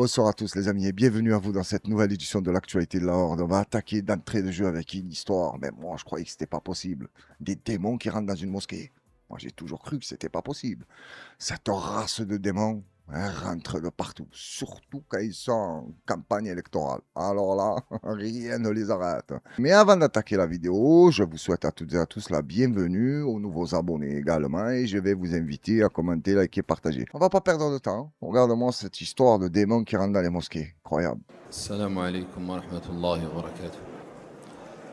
Bonsoir à tous les amis et bienvenue à vous dans cette nouvelle édition de l'actualité de la Horde. On va attaquer d'entrée de jeu avec une histoire, mais moi je croyais que c'était pas possible. Des démons qui rentrent dans une mosquée. Moi j'ai toujours cru que c'était pas possible. Cette race de démons rentre de partout, surtout quand ils sont en campagne électorale. Alors là, rien ne les arrête. Mais avant d'attaquer la vidéo, je vous souhaite à toutes et à tous la bienvenue, aux nouveaux abonnés également, et je vais vous inviter à commenter, liker, partager. On va pas perdre de temps. Regarde-moi cette histoire de démons qui rentrent dans les mosquées. Incroyable. السلام عليكم ورحمة الله وبركاته.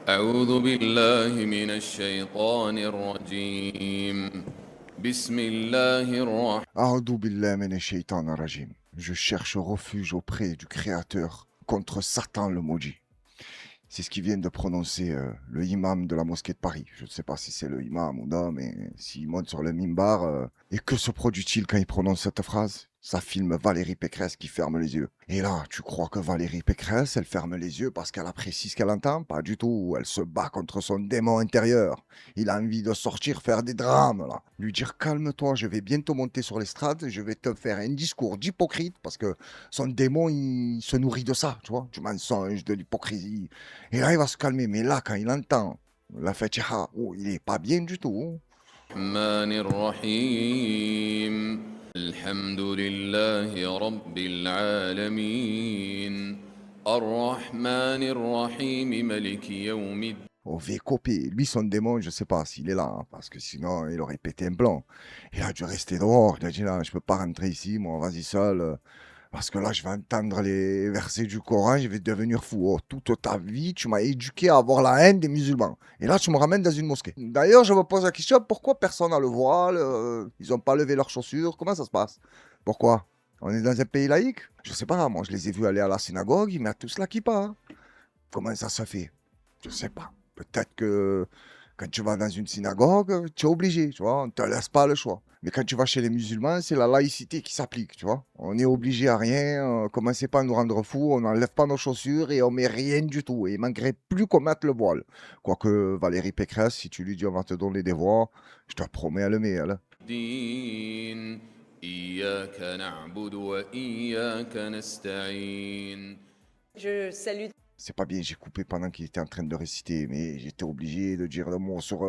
أعوذ بالله من الشيطان الرجيم. بسم الله الرحمن. A'udhu billahi minash shaitanir rajim. Je cherche refuge auprès du Créateur contre Satan le maudit. C'est ce qui vient de prononcer le imam de la mosquée de Paris. Je ne sais pas si c'est le imam ou non, mais s'il monte sur le mimbar. Et que se produit-il quand il prononce cette phrase? Ça filme Valérie Pécresse qui ferme les yeux. Et là, tu crois que Valérie Pécresse, elle ferme les yeux parce qu'elle apprécie ce qu'elle entend? Pas du tout. Elle se bat contre son démon intérieur. Il a envie de sortir faire des drames, là. Lui dire, calme-toi, je vais bientôt monter sur l'estrade, je vais te faire un discours d'hypocrite parce que son démon, il se nourrit de ça, tu vois, du mensonge, de l'hypocrisie. Et là, il va se calmer. Mais là, quand il entend la Fatiha, oh, il est pas bien du tout. الرحمن الرحيم. الحمد لله رب العالمين. الرحمن الرحيم ملك يوم الدين. On va copier. Lui, son démon, je sais pas s'il est là, hein, parce que sinon, il aurait pété un plomb. Il a dû rester dehors. Il a dit, là, je peux pas rentrer ici, moi, vas-y seul. Parce que là, je vais entendre les versets du Coran, je vais devenir fou. Oh, toute ta vie, tu m'as éduqué à avoir la haine des musulmans. Et là, tu me ramènes dans une mosquée. D'ailleurs, je me pose la question, pourquoi personne n'a le voile? Ils n'ont pas levé leurs chaussures? Comment ça se passe? Pourquoi? On est dans un pays laïque? Je sais pas, moi, je les ai vus aller à la synagogue, ils mettent tous la kippa. Hein. Comment ça se fait? Je sais pas. Peut-être que quand tu vas dans une synagogue, tu es obligé, tu vois, on ne te laisse pas le choix. Mais quand tu vas chez les musulmans, c'est la laïcité qui s'applique, tu vois. On est obligé à rien, commencez pas à nous rendre fous, on n'enlève pas nos chaussures et on met rien du tout. Et il manquerait plus qu'on mette le voile. Quoique Valérie Pécresse, si tu lui dis on va te donner des voix, je te promets, elle le met, elle. إياك نعبد وإياك نستعين. Je salue C'est pas bien, j'ai coupé pendant qu'il était en train de réciter, mais j'étais obligé de dire le mot sur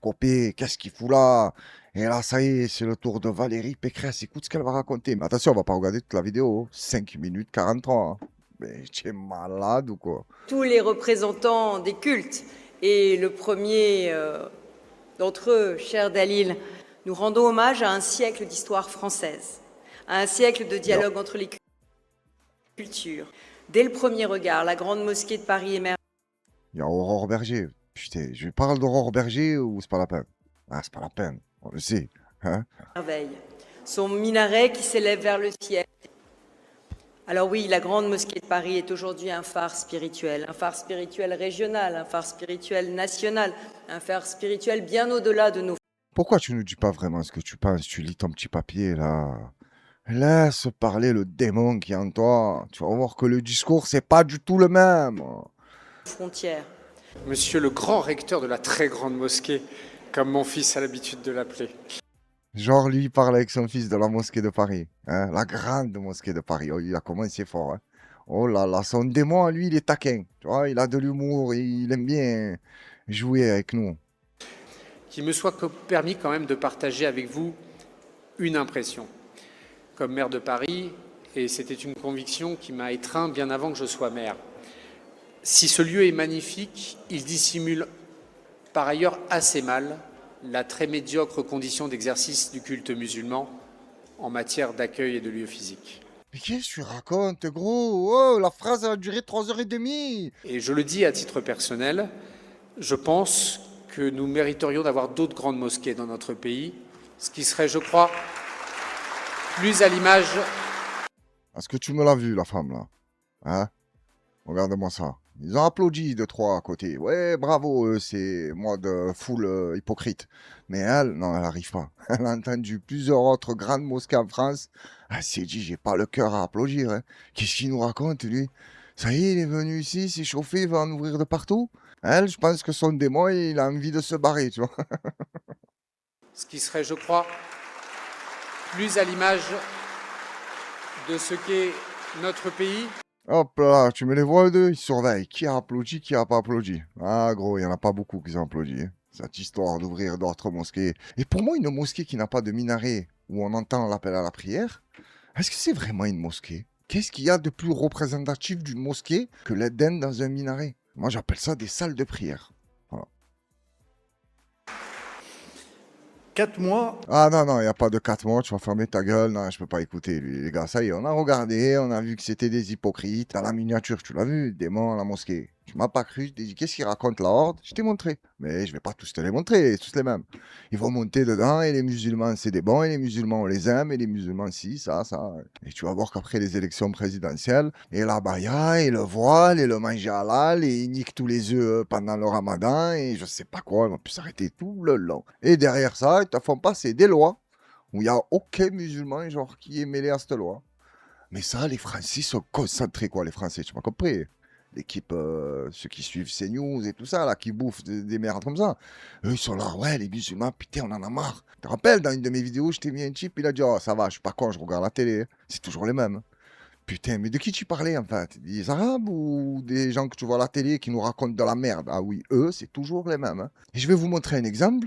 Copé, qu'est-ce qu'il fout là? Et là, ça y est, c'est le tour de Valérie Pécresse, écoute ce qu'elle va raconter. Mais attention, on va pas regarder toute la vidéo, 5 minutes 43. Hein. Mais tu es malade ou quoi? tous les représentants des cultes et le premier d'entre eux, cher Dalil, nous rendons hommage à un siècle d'histoire française, à un siècle de dialogue entre les cultures. Dès le premier regard, la grande mosquée de Paris émerge. Il y a Aurore Berger. Putain, je parle d'Aurore Berger ou c'est pas la peine? Ah, c'est pas la peine, on le sait. Hein? Merveille. Son minaret qui s'élève vers le ciel. Alors oui, la grande mosquée de Paris est aujourd'hui un phare spirituel régional, un phare spirituel national, un phare spirituel bien au-delà de nos... Pourquoi tu ne dis pas vraiment ce que tu penses? Tu lis ton petit papier là. Laisse parler le démon qui est en toi. Tu vas voir que le discours, c'est pas du tout le même. frontières. Monsieur le grand recteur de la très grande mosquée, comme mon fils a l'habitude de l'appeler. Genre, lui, il parle avec son fils de la mosquée de Paris. Hein, la grande mosquée de Paris. Oh, il a commencé fort. Hein. Oh là là, son démon, lui, il est taquin. Tu vois, il a de l'humour, il aime bien jouer avec nous. Qu'il me soit permis quand même de partager avec vous une impression. Comme maire de Paris, et c'était une conviction qui m'a étreint bien avant que je sois maire. Si ce lieu est magnifique, il dissimule par ailleurs assez mal la très médiocre condition d'exercice du culte musulman en matière d'accueil et de lieux physiques. Mais qu'est-ce que tu racontes, gros? Oh, la phrase a duré 3h30. Et je le dis à titre personnel, je pense que nous mériterions d'avoir d'autres grandes mosquées dans notre pays, ce qui serait, je crois, plus à l'image... Est-ce que tu me l'as vu, la femme, là? Hein? Regarde-moi ça. Ils ont applaudi de trois à côté. Ouais, bravo, c'est moi de foule hypocrite. Mais elle, non, elle n'arrive pas. Elle a entendu plusieurs autres grandes mosquées en France. Elle s'est dit, j'ai pas le cœur à applaudir. Hein. Qu'est-ce qu'il nous raconte, lui? Ça y est, il est venu ici, s'est chauffé, il va en ouvrir de partout. Elle, je pense que son démon, il a envie de se barrer, tu vois. Ce qui serait, je crois, plus à l'image de ce qu'est notre pays. Hop là, tu me les vois eux deux, ils surveillent. Qui a applaudi, qui a pas applaudi. Ah gros, il n'y en a pas beaucoup qui ont applaudi, hein. Cette histoire d'ouvrir d'autres mosquées. Et pour moi, une mosquée qui n'a pas de minaret, où on entend l'appel à la prière, est-ce que c'est vraiment une mosquée? Qu'est-ce qu'il y a de plus représentatif d'une mosquée que l'Éden dans un minaret? Moi, j'appelle ça des salles de prière. Voilà. 4 mois. Ah non, non, il n'y a pas de 4 mois, tu vas fermer ta gueule. Non, je peux pas écouter, lui. Les gars, ça y est, on a regardé, on a vu que c'était des hypocrites. Dans la miniature, tu l'as vu, le démon à la mosquée. Tu m'as pas cru, je t'ai dit, qu'est-ce qu'il raconte la horde? Je t'ai montré. Mais je vais pas tous te les montrer, tous les mêmes. Ils vont monter dedans, et les musulmans, c'est des bons, et les musulmans, on les aime, et les musulmans, si, ça. Et tu vas voir qu'après les élections présidentielles, et la baya, et le voile, et le manger halal, et ils niquent tous les œufs pendant le ramadan, et je sais pas quoi, ils vont plus s'arrêter tout le long. Et derrière ça, ils te font passer des lois où il n'y a aucun musulman genre, qui est mêlé à cette loi. Mais ça, les Français sont concentrés, quoi, les Français, tu m'as compris? L'équipe, ceux qui suivent CNews et tout ça, là, qui bouffent des merdes comme ça. Eux, ils sont là, ouais, les musulmans, putain, on en a marre. Tu te rappelles, dans une de mes vidéos, je t'ai mis un type, il a dit, oh, ça va, je suis pas con, je regarde la télé. C'est toujours les mêmes. Putain, mais de qui tu parlais, en fait? Des Arabes ou des gens que tu vois à la télé qui nous racontent de la merde? Ah oui, eux, c'est toujours les mêmes, hein. Et je vais vous montrer un exemple,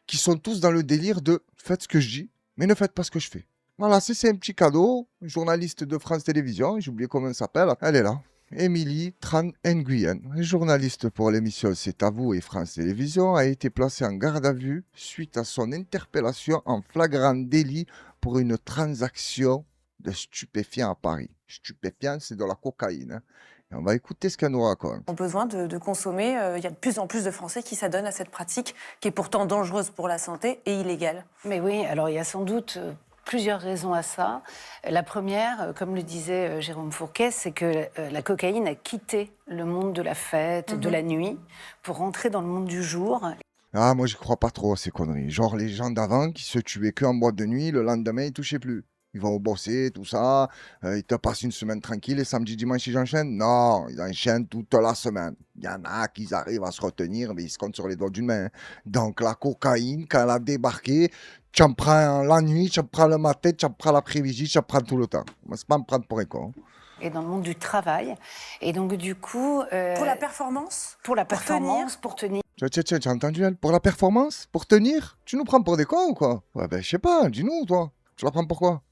qui sont tous dans le délire de, faites ce que je dis, mais ne faites pas ce que je fais. Voilà, c'est un petit cadeau. Journaliste de France Télévisions, j'ai oublié comment elle s'appelle. Elle est là. Émilie Tran Nguyen, journaliste pour l'émission C'est à vous et France Télévisions, a été placée en garde à vue suite à son interpellation en flagrant délit pour une transaction de stupéfiants à Paris. Stupéfiants, c'est de la cocaïne, hein. Et on va écouter ce qu'elle nous raconte. Ont besoin de consommer. Il y a de plus en plus de Français qui s'adonnent à cette pratique qui est pourtant dangereuse pour la santé et illégale. Mais oui, alors il y a sans doute plusieurs raisons à ça. La première, comme le disait Jérôme Fourquet, c'est que la cocaïne a quitté le monde de la fête, de la nuit, pour rentrer dans le monde du jour. Ah, moi, je crois pas trop à ces conneries. Genre, les gens d'avant qui se tuaient que en boîte de nuit, le lendemain, ils touchaient plus. Ils vont bosser, tout ça. Ils te passent une semaine tranquille et samedi, dimanche, ils enchaînent. Non, ils enchaînent toute la semaine. Il y en a qui arrivent à se retenir, mais ils se comptent sur les doigts d'une main, hein. Donc, la cocaïne, quand elle a débarqué, tu en prends la nuit, tu en prends le matin, tu en prends l'après-midi, tu en prends tout le temps. Moi, c'est pas me prendre pour un con. Et dans le monde du travail. Et donc, du coup... Pour la performance Pour la performance, pour tenir. Tiens, tu as entendu, elle? Pour la performance? Pour tenir? Tu nous prends pour des cons ou quoi? Ouais, ben, je sais pas, dis-nous, toi. Tu la prends pour quoi?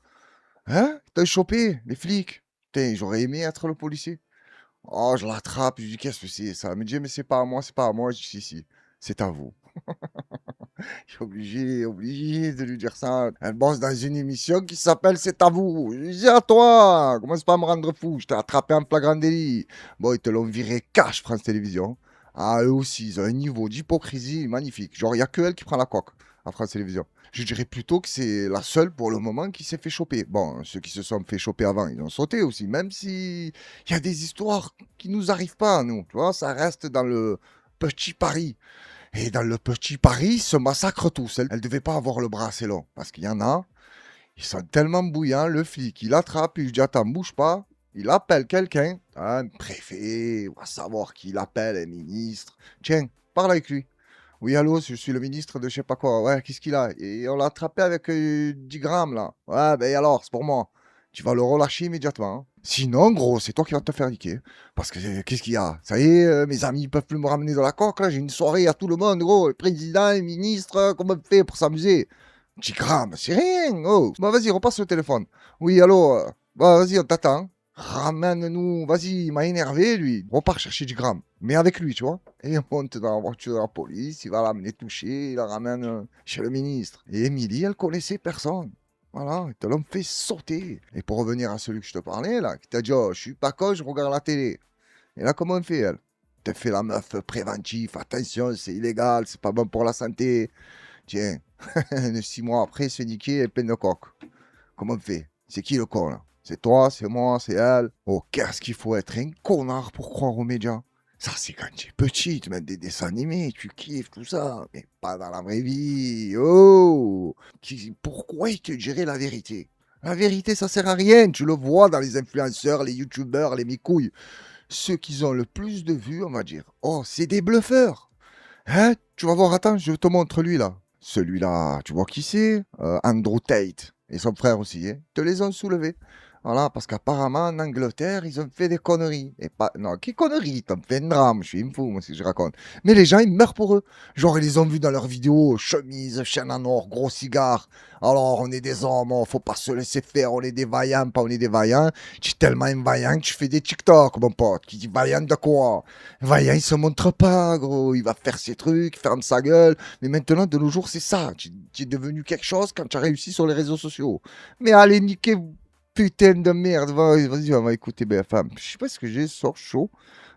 Hein? T'as chopé, les flics. Putain, j'aurais aimé être le policier. Oh, je l'attrape, je lui dis, qu'est-ce que c'est ça? Elle me dit, mais c'est pas à moi, c'est pas à moi. Je dis, si, c'est à vous. Je suis obligé de lui dire ça. Elle bosse dans une émission qui s'appelle C'est à vous. Je lui dis, à toi, commence pas à me rendre fou. Je t'ai attrapé en flagrant délit. Bon, ils te l'ont viré cash, France Télévisions. Ah, eux aussi, ils ont un niveau d'hypocrisie magnifique. Genre, il n'y a que elle qui prend la coque à France Télévisions. Je dirais plutôt que c'est la seule pour le moment qui s'est fait choper. Bon, ceux qui se sont fait choper avant, ils ont sauté aussi. Même si il y a des histoires qui nous arrivent pas, nous. Tu vois, ça reste dans le petit Paris. Et dans le petit Paris, ils se massacrent tous. Elle ne devait pas avoir le bras assez long. Parce qu'il y en a, ils sont tellement bouillants, le flic, il attrape, il lui dit, attends, bouge pas. Il appelle quelqu'un, un préfet, on va savoir qui l'appelle, un ministre. Tiens, parle avec lui. Oui, allô, je suis le ministre de je sais pas quoi. Ouais, qu'est-ce qu'il a? Et on l'a attrapé avec 10 grammes, là. Ouais, ben alors, c'est pour moi. Tu vas le relâcher immédiatement, hein. Sinon, gros, c'est toi qui vas te faire niquer. Parce que qu'est-ce qu'il y a? Ça y est, mes amis, ils peuvent plus me ramener de la coque, là. J'ai une soirée à tout le monde, gros. Le président, les ministres, comment on fait pour s'amuser? 10 grammes, c'est rien, oh. Bah, vas-y, repasse le téléphone. Oui, allô, bah, vas-y, on t'attend. Ramène-nous, vas-y, il m'a énervé, lui. Repars chercher 10 grammes. Mais avec lui, tu vois. Et on monte dans la voiture de la police, il va l'amener toucher, il la ramène chez le ministre. Et Émilie, elle connaissait personne. Voilà, ils te l'ont fait sauter. Et pour revenir à celui que je te parlais, là, qui t'a dit, oh, je suis pas con, je regarde la télé. Et là, comment on fait, elle? T'as fait la meuf préventive, attention, c'est illégal, c'est pas bon pour la santé. Tiens, 6 mois après, c'est niqué, elle est pleine de coque. Comment on fait? C'est qui le con, là? C'est toi, c'est moi, c'est elle. Oh, qu'est-ce qu'il faut être un connard pour croire aux médias? Ça, c'est quand tu es petit, tu mets des dessins animés, tu kiffes tout ça, mais pas dans la vraie vie. Oh! Pourquoi ils te diraient la vérité? La vérité, ça sert à rien. Tu le vois dans les influenceurs, les youtubeurs, les micouilles. Ceux qui ont le plus de vues, on va dire. Oh, c'est des bluffeurs. Hein? Tu vas voir, attends, je te montre lui là. Celui-là, tu vois qui c'est? Andrew Tate. Et son frère aussi, hein. Te les ont soulevés. Voilà, parce qu'apparemment, en Angleterre, ils ont fait des conneries. Et pas... Non, qui conneries? T'as fait un drame, je suis une fou, moi, ce que je raconte. Mais les gens, ils meurent pour eux. Genre, ils les ont vus dans leurs vidéos, chemise, chaîne en or, gros cigare. Alors, on est des hommes, oh, faut pas se laisser faire, on est des vaillants, pas on est des vaillants. Tu es tellement un vaillant que tu fais des TikTok, mon pote. Qui dit vaillant de quoi? Vaillant, il se montre pas, gros. Il va faire ses trucs, ferme sa gueule. Mais maintenant, de nos jours, c'est ça. Tu es devenu quelque chose quand tu as réussi sur les réseaux sociaux. Mais allez, niquez putain de merde, vas-y, on va écouter BFM. Je sais pas ce que j'ai, sort chaud.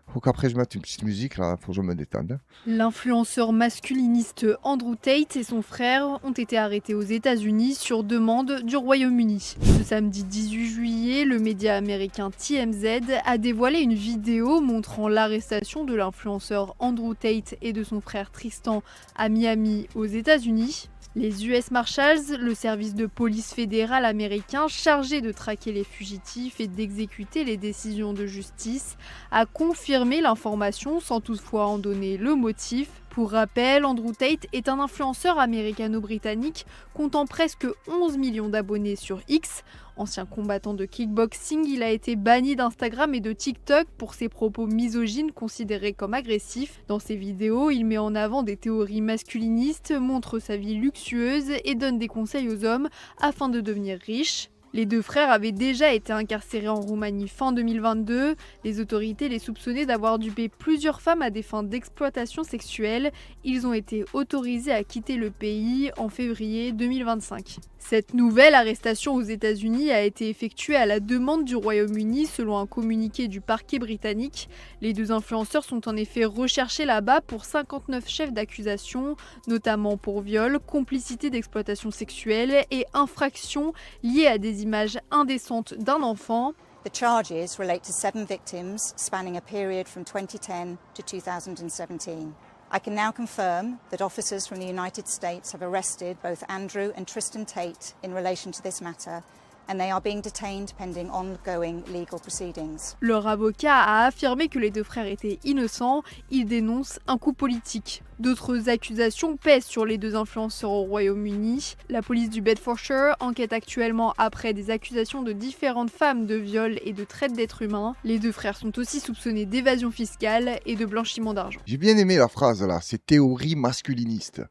Faut qu'après je mette une petite musique là, faut que je me détende. L'influenceur masculiniste Andrew Tate et son frère ont été arrêtés aux États-Unis sur demande du Royaume-Uni. Ce samedi 18 juillet, le média américain TMZ a dévoilé une vidéo montrant l'arrestation de l'influenceur Andrew Tate et de son frère Tristan à Miami aux États-Unis. Les US Marshals, le service de police fédéral américain chargé de traquer les fugitifs et d'exécuter les décisions de justice, a confirmé l'information sans toutefois en donner le motif. Pour rappel, Andrew Tate est un influenceur américano-britannique comptant presque 11 millions d'abonnés sur X. Ancien combattant de kickboxing, il a été banni d'Instagram et de TikTok pour ses propos misogynes considérés comme agressifs. Dans ses vidéos, il met en avant des théories masculinistes, montre sa vie luxueuse et donne des conseils aux hommes afin de devenir riches. Les deux frères avaient déjà été incarcérés en Roumanie fin 2022. Les autorités les soupçonnaient d'avoir dupé plusieurs femmes à des fins d'exploitation sexuelle. Ils ont été autorisés à quitter le pays en février 2025. Cette nouvelle arrestation aux États-Unis a été effectuée à la demande du Royaume-Uni selon un communiqué du parquet britannique. Les deux influenceurs sont en effet recherchés là-bas pour 59 chefs d'accusation, notamment pour viol, complicité d'exploitation sexuelle et infractions liées à des images indécentes d'un enfant. The charges relate to 7 victims spanning a period from 2010 to 2017. I can now confirm that officers from the United States have arrested both Andrew and Tristan Tate in relation to this matter, and they are being detained pending ongoing legal proceedings. Leur avocat a affirmé que les deux frères étaient innocents. Il dénonce un coup politique. D'autres accusations pèsent sur les deux influenceurs au Royaume-Uni. La police du Bedfordshire enquête actuellement après des accusations de différentes femmes de viol et de traite d'êtres humains. Les deux frères sont aussi soupçonnés d'évasion fiscale et de blanchiment d'argent. J'ai bien aimé la phrase là, c'est théorie masculiniste.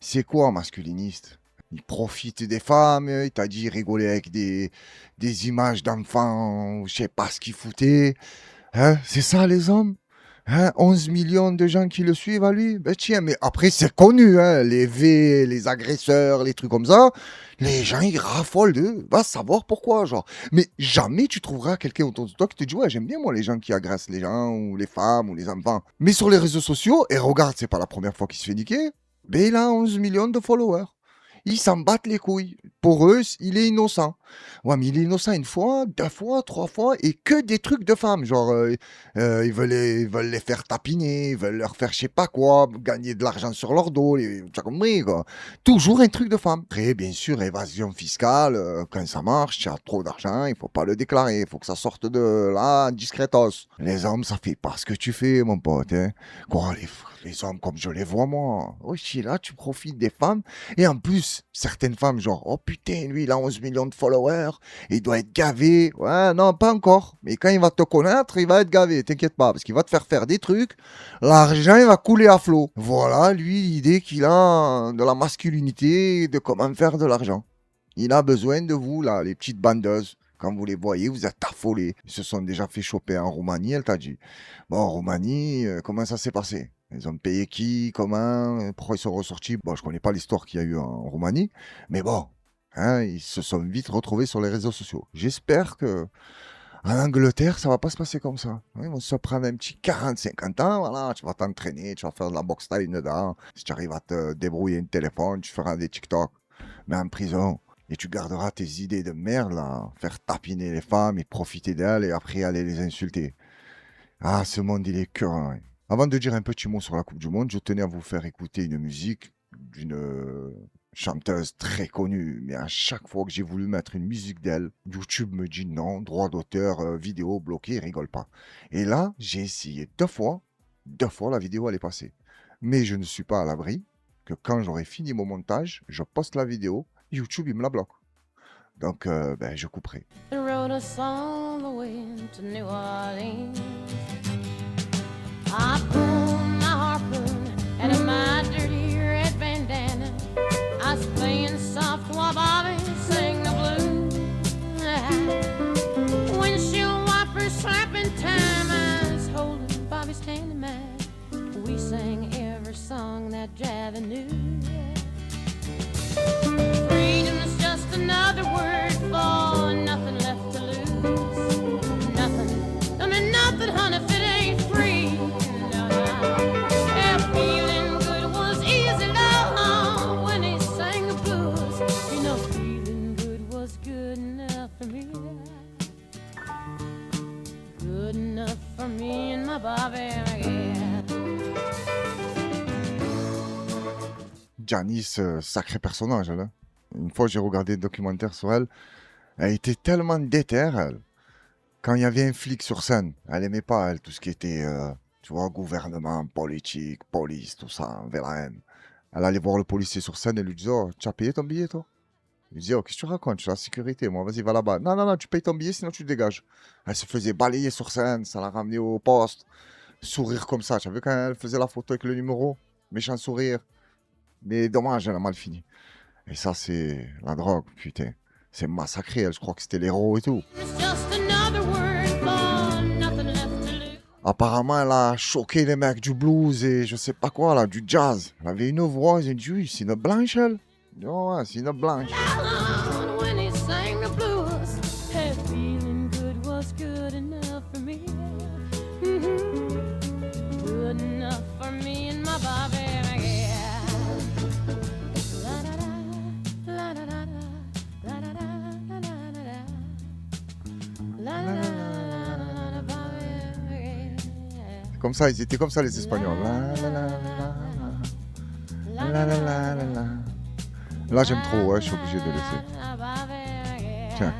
C'est quoi masculiniste? Il profite des femmes, il t'a dit rigoler avec des images d'enfants, je sais pas ce qu'ils foutaient. Hein? C'est ça les hommes? Hein? 11 millions de gens qui le suivent à lui? Ben tiens, mais après c'est connu, hein? Les V, les agresseurs, les trucs comme ça, les gens ils raffolent d'eux, va savoir pourquoi, genre. Mais jamais tu trouveras quelqu'un autour de toi qui te dit ouais j'aime bien moi les gens qui agressent les gens, ou les femmes, ou les enfants. Mais sur les réseaux sociaux, et regarde, c'est pas la première fois qu'il se fait niquer, ben il a 11 millions de followers. Ils s'en battent les couilles. Pour eux, il est innocent. Ouais, mais il est innocent une fois, 2 fois, 3 fois, et que des trucs de femmes. Genre, ils veulent les faire tapiner, ils veulent leur faire je sais pas quoi, gagner de l'argent sur leur dos, tu as compris, quoi. Toujours un truc de femme. Après, bien sûr, évasion fiscale, quand ça marche, tu as trop d'argent, il faut pas le déclarer, il faut que ça sorte de là, discretos. Les hommes, ça fait pas ce que tu fais, mon pote. Hein. Quoi, les hommes comme je les vois, moi. Oh, là, tu profites des femmes, et en plus, certaines femmes, genre, oh putain, lui, il a 11 millions de followers, il doit être gavé. Ouais, non, pas encore. Mais quand il va te connaître, il va être gavé, t'inquiète pas, parce qu'il va te faire des trucs. L'argent, il va couler à flot. Voilà, lui, l'idée qu'il a de la masculinité, de comment faire de l'argent. Il a besoin de vous, là, les petites bandeuses. Quand vous les voyez, vous êtes affolés. Ils se sont déjà fait choper en Roumanie, elle t'a dit. Bon, en Roumanie, comment ça s'est passé? Ils ont payé qui? Comment? Pourquoi ils sont ressortis? Bon, je connais pas l'histoire qu'il y a eu en Roumanie. Mais bon, hein, ils se sont vite retrouvés sur les réseaux sociaux. J'espère que en Angleterre, ça va pas se passer comme ça. Ils vont se prendre un petit 40-50 ans, voilà, tu vas t'entraîner, tu vas faire de la boxe taille dedans. Si tu arrives à te débrouiller un téléphone, tu feras des TikTok. Mais en prison, et tu garderas tes idées de merde, là, faire tapiner les femmes et profiter d'elles et après aller les insulter. Ah, ce monde, il est curieux. Ouais. Avant de dire un petit mot sur la Coupe du Monde, je tenais à vous faire écouter une musique d'une chanteuse très connue. Mais à chaque fois que j'ai voulu mettre une musique d'elle, YouTube me dit non, droit d'auteur, vidéo bloquée, rigole pas. Et là, j'ai essayé 2 fois la vidéo elle est passée. Mais je ne suis pas à l'abri que quand j'aurai fini mon montage, je poste la vidéo, YouTube il me la bloque. Donc je couperai. rode us all the way to New Orleans. I pulled my harpoon out of my dirty red bandana. I was playing soft while Bobby sang the blues. Windshield wipers slapping time, I was holding Bobby's hand in mine. We sang every song that Javi knew. Freedom is just another word for nothing left to lose. Nothing, don't mean nothing, honey, if it ain't free. No, no. Yeah, feeling good was easy, love, when he sang the blues. You know, feeling good was good enough for me. Good enough for me and my Bobby, yeah. Janice, sacré personnage, elle. Hein. Une fois, j'ai regardé un documentaire sur elle. Elle était tellement déterre, elle. Quand il y avait un flic sur scène, elle aimait pas, elle, tout ce qui était, tu vois, gouvernement, politique, police, tout ça, vers la haine. Elle allait voir le policier sur scène et lui disait, oh, tu as payé ton billet, toi? Il disait, oh, qu'est-ce que tu racontes? Je suis à la sécurité, moi, vas-y, va là-bas. Non, non, non, tu payes ton billet, sinon tu te dégages. Elle se faisait balayer sur scène, ça l'a ramenée au poste. Sourire comme ça, tu as vu quand elle faisait la photo avec le numéro? Méchant sourire. Mais dommage, elle a mal fini. Et ça, c'est la drogue, putain. C'est massacré, elle. Je crois que c'était l'héros et tout. Apparemment, elle a choqué les mecs du blues et je sais pas quoi, là, du jazz. Elle avait une voix, ils ont dit, oui, c'est une blanche, elle. Oh, ouais, c'est une blanche. Comme ça, ils étaient comme ça les Espagnols. Là, j'aime trop, ouais, je suis obligé de laisser. Tiens.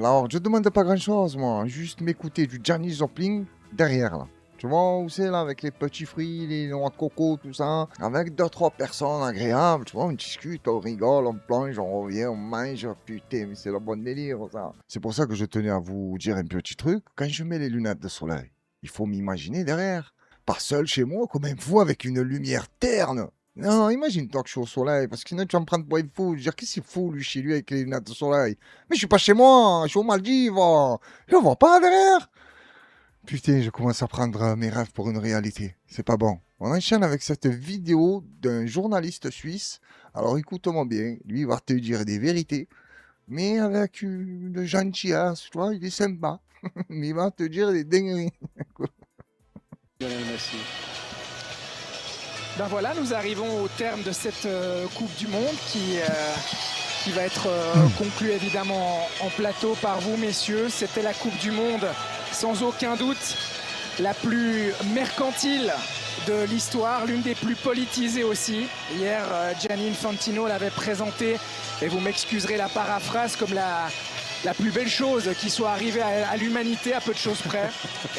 Alors, je demande pas grand-chose, moi. Juste m'écouter du Janis Joplin derrière, là. Tu vois où c'est, là, avec les petits fruits, les noix de coco, tout ça. Avec 2-3 personnes agréables, tu vois, on discute, on rigole, on plonge, on revient, on mange. Putain, mais c'est le bon délire, ça. C'est pour ça que je tenais à vous dire un petit truc. Quand je mets les lunettes de soleil, il faut m'imaginer derrière. Pas seul chez moi, comme un fou avec une lumière terne. Non, imagine-toi que je suis au soleil, parce que sinon tu vas me prendre pour une fou. Je veux dire, qu'est-ce qu'il fout, lui, chez lui, avec les lunettes de soleil? Mais je suis pas chez moi, je suis aux Maldives. Je le vois pas derrière. Putain, je commence à prendre mes rêves pour une réalité. C'est pas bon. On enchaîne avec cette vidéo d'un journaliste suisse. Alors écoute-moi bien, lui il va te dire des vérités, mais avec une gentillesse, tu vois, il est sympa. Mais il va te dire des dingueries. Ben voilà, nous arrivons au terme de cette Coupe du Monde qui va être conclue évidemment en plateau par vous, messieurs. C'était la Coupe du Monde, sans aucun doute, la plus mercantile de l'histoire, l'une des plus politisées aussi. Hier, Gianni Infantino l'avait présentée, et vous m'excuserez la paraphrase, comme la plus belle chose qui soit arrivée à l'humanité, à peu de choses près.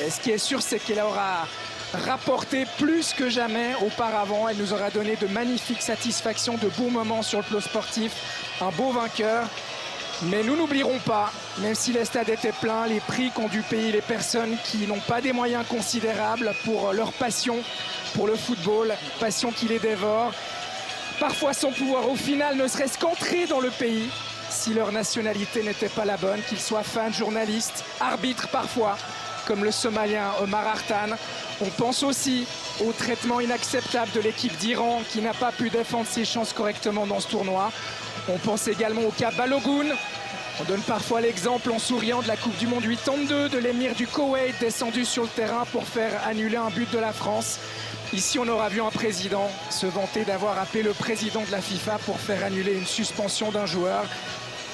Et ce qui est sûr, c'est qu'elle aura rapporté plus que jamais auparavant. Elle nous aura donné de magnifiques satisfactions, de beaux moments sur le plan sportif, un beau vainqueur. Mais nous n'oublierons pas, même si les stades étaient pleins, les prix qu'ont dû payer les personnes qui n'ont pas des moyens considérables pour leur passion pour le football, passion qui les dévore, parfois sans pouvoir au final ne serait-ce qu'entrer dans le pays si leur nationalité n'était pas la bonne, qu'ils soient fans, journalistes, arbitres parfois, comme le Somalien Omar Artan. On pense aussi au traitement inacceptable de l'équipe d'Iran qui n'a pas pu défendre ses chances correctement dans ce tournoi. On pense également au cas Balogun, On donne parfois l'exemple en souriant de la Coupe du Monde 82, de l'émir du Koweït descendu sur le terrain pour faire annuler un but de la France. Ici, on aura vu un président se vanter d'avoir appelé le président de la FIFA pour faire annuler une suspension d'un joueur.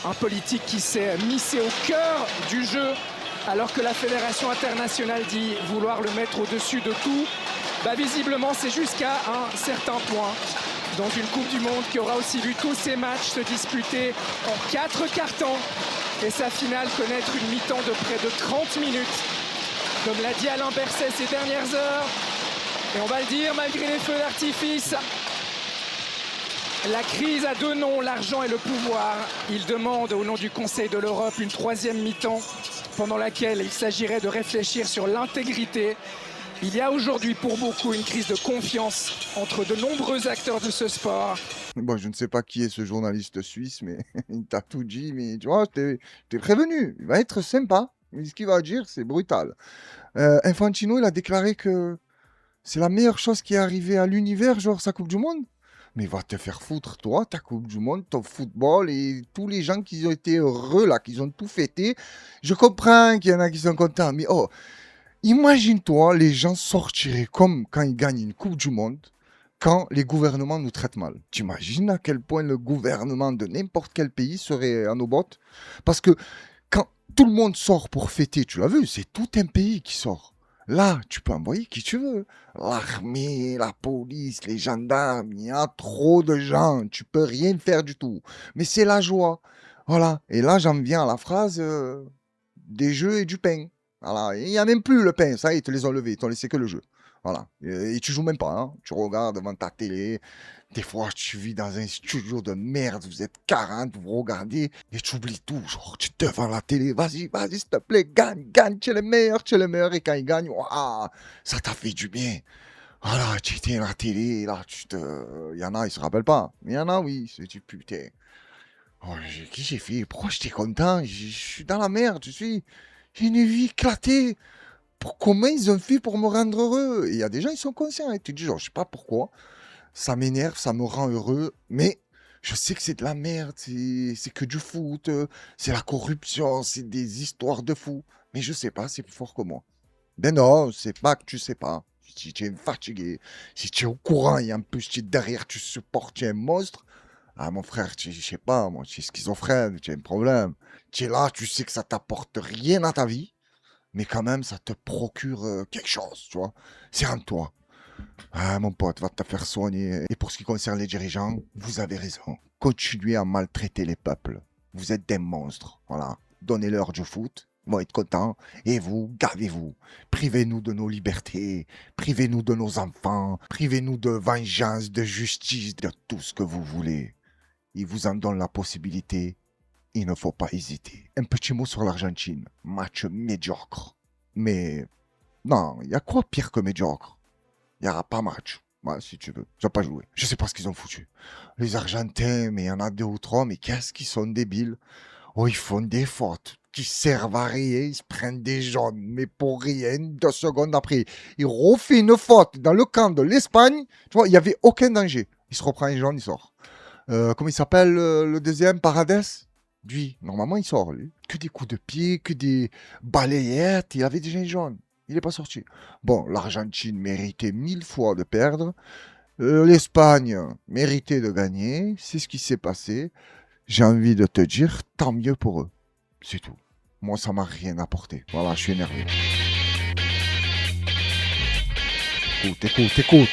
Un politique qui s'est missé au cœur du jeu alors que la Fédération internationale dit vouloir le mettre au-dessus de tout. Visiblement, c'est jusqu'à un certain point. Dans une Coupe du Monde qui aura aussi vu tous ces matchs se disputer en 4 cartons et sa finale connaître une mi-temps de près de 30 minutes. Comme l'a dit Alain Berset ces dernières heures, et on va le dire malgré les feux d'artifice, la crise a deux noms, l'argent et le pouvoir. Il demande au nom du Conseil de l'Europe une 3e mi-temps pendant laquelle il s'agirait de réfléchir sur l'intégrité. Il y a aujourd'hui pour beaucoup une crise de confiance entre de nombreux acteurs de ce sport. Bon, je ne sais pas qui est ce journaliste suisse, mais il t'a tout dit. Mais tu vois, je t'ai prévenu. Il va être sympa. Mais ce qu'il va dire, c'est brutal. Infantino, il a déclaré que c'est la meilleure chose qui est arrivée à l'univers, genre sa Coupe du Monde. Mais va te faire foutre, toi, ta Coupe du Monde, ton football et tous les gens qui ont été heureux, là, qui ont tout fêté. Je comprends qu'il y en a qui sont contents, mais oh, imagine-toi, les gens sortiraient comme quand ils gagnent une Coupe du Monde, quand les gouvernements nous traitent mal. T'imagines à quel point le gouvernement de n'importe quel pays serait à nos bottes? Parce que quand tout le monde sort pour fêter, tu l'as vu, c'est tout un pays qui sort. Là, tu peux envoyer qui tu veux. L'armée, la police, les gendarmes, il y a trop de gens. Tu peux rien faire du tout. Mais c'est la joie. Voilà. Et là, j'en viens à la phrase des jeux et du pain. Voilà. Il n'y a même plus le pain. Ça, ils te les ont levés. Ils t'ont laissé que le jeu. Voilà. Et tu joues même pas. Hein. Tu regardes devant ta télé. Des fois, tu vis dans un studio de merde. Vous êtes 40, vous regardez et tu oublies tout. Genre, tu es devant la télé. Vas-y, s'il te plaît, gagne. Tu es le meilleur, tu es le meilleur. Et quand il gagne, waouh, ça t'a fait du bien. Voilà, tu étais à la télé. Là, il y en a, ils se rappellent pas. Mais il y en a, oui. C'est du putain. Oh, qu'est-ce que j'ai fait? Pourquoi j'étais content? Je suis dans la merde. J'ai une vie éclatée. Comment ils ont fait pour me rendre heureux? Et il y a des gens, ils sont conscients. Et tu te dis, genre, je sais pas pourquoi. Ça m'énerve, ça me rend heureux, mais je sais que c'est de la merde, c'est que du foot, c'est la corruption, c'est des histoires de fous. Mais je sais pas, c'est plus fort que moi. Ben non, c'est pas que tu sais pas. Si tu es fatigué, si tu es au courant et en plus tu es derrière, tu supportes, tu es un monstre. Ah mon frère, je sais pas, moi, tu es schizophrène, tu as un problème. Tu es là, tu sais que ça t'apporte rien à ta vie, mais quand même ça te procure quelque chose, tu vois. C'est en toi. Ah, mon pote, va te faire soigner. Et pour ce qui concerne les dirigeants, vous avez raison. Continuez à maltraiter les peuples. Vous êtes des monstres. Voilà. Donnez-leur du foot. Ils vont être contents. Et vous, gavez-vous. Privez-nous de nos libertés. Privez-nous de nos enfants. Privez-nous de vengeance, de justice, de tout ce que vous voulez. Ils vous en donnent la possibilité. Il ne faut pas hésiter. Un petit mot sur l'Argentine. Match médiocre. Mais non, il y a quoi pire que médiocre? Il n'y aura pas match. Ouais, si tu veux. Ils n'ont pas joué. Je sais pas ce qu'ils ont foutu. Les Argentins, mais il y en a 2 ou 3, mais qu'est-ce qu'ils sont débiles. Oh, ils font des fautes qui servent à rien. Ils se prennent des jaunes, mais pour rien. 2 secondes après, ils refont une faute dans le camp de l'Espagne. Tu vois, il n'y avait aucun danger. Il se reprend un jaune, il sort. Comment il s'appelle le deuxième, Paredes? Lui, normalement, il sort. Lui. Que des coups de pied, que des balayettes. Il avait déjà un jaune. Il n'est pas sorti. Bon, l'Argentine méritait 1000 fois de perdre. L'Espagne méritait de gagner. C'est ce qui s'est passé. J'ai envie de te dire, tant mieux pour eux. C'est tout. Moi, ça m'a rien apporté. Voilà, je suis énervé. Écoute.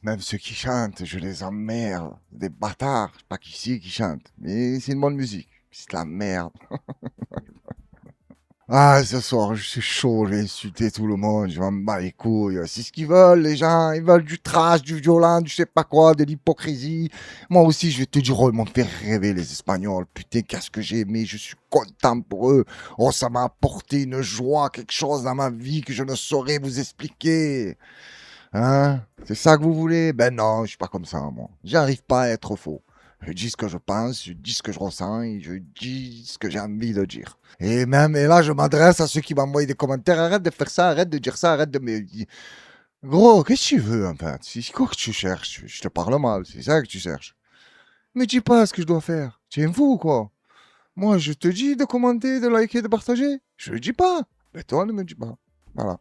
Même ceux qui chantent, je les emmerde. Des bâtards. Je sais pas qui c'est qui chante. Mais c'est une bonne musique. C'est de la merde. Ah, ce soir, je suis chaud, je vais insulter tout le monde, je m'en bats les couilles. C'est ce qu'ils veulent, les gens. Ils veulent du trash, du violent, du je sais pas quoi, de l'hypocrisie. Moi aussi, je vais te dire, oh, ils m'ont fait rêver, les Espagnols. Putain, qu'est-ce que j'ai aimé, je suis content pour eux. Oh, ça m'a apporté une joie, quelque chose dans ma vie que je ne saurais vous expliquer. Hein? C'est ça que vous voulez? Ben non, je suis pas comme ça, moi. J'arrive pas à être faux. Je dis ce que je pense, je dis ce que je ressens et je dis ce que j'ai envie de dire. Et là, je m'adresse à ceux qui m'envoient des commentaires. Arrête de faire ça, arrête de dire ça, arrête de me... Gros, qu'est-ce que tu veux, en fait? C'est quoi que tu cherches? Je te parle mal, c'est ça que tu cherches. Mais dis pas ce que je dois faire. Tu es un fou ou quoi? Moi, je te dis de commenter, de liker, de partager. Je le dis pas. Mais toi, ne me dis pas. Voilà.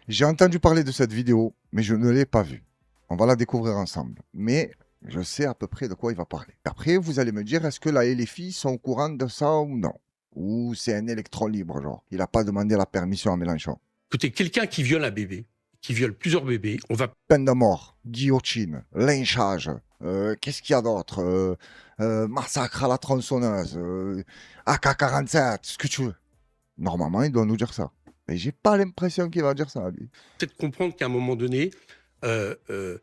J'ai entendu parler de cette vidéo, mais je ne l'ai pas vue. On va la découvrir ensemble. Mais je sais à peu près de quoi il va parler. Après, vous allez me dire, est-ce que là et les filles sont au courant de ça ou non? Ou c'est un électron libre, genre. Il n'a pas demandé la permission à Mélenchon. Écoutez, quelqu'un qui viole un bébé, qui viole plusieurs bébés, on va... Peine de mort, guillotine, lynchage, qu'est-ce qu'il y a d'autre? Massacre à la tronçonneuse, AK-47, ce que tu veux. Normalement, il doit nous dire ça. Mais j'ai pas l'impression qu'il va dire ça, lui. Peut-être comprendre qu'à un moment donné, je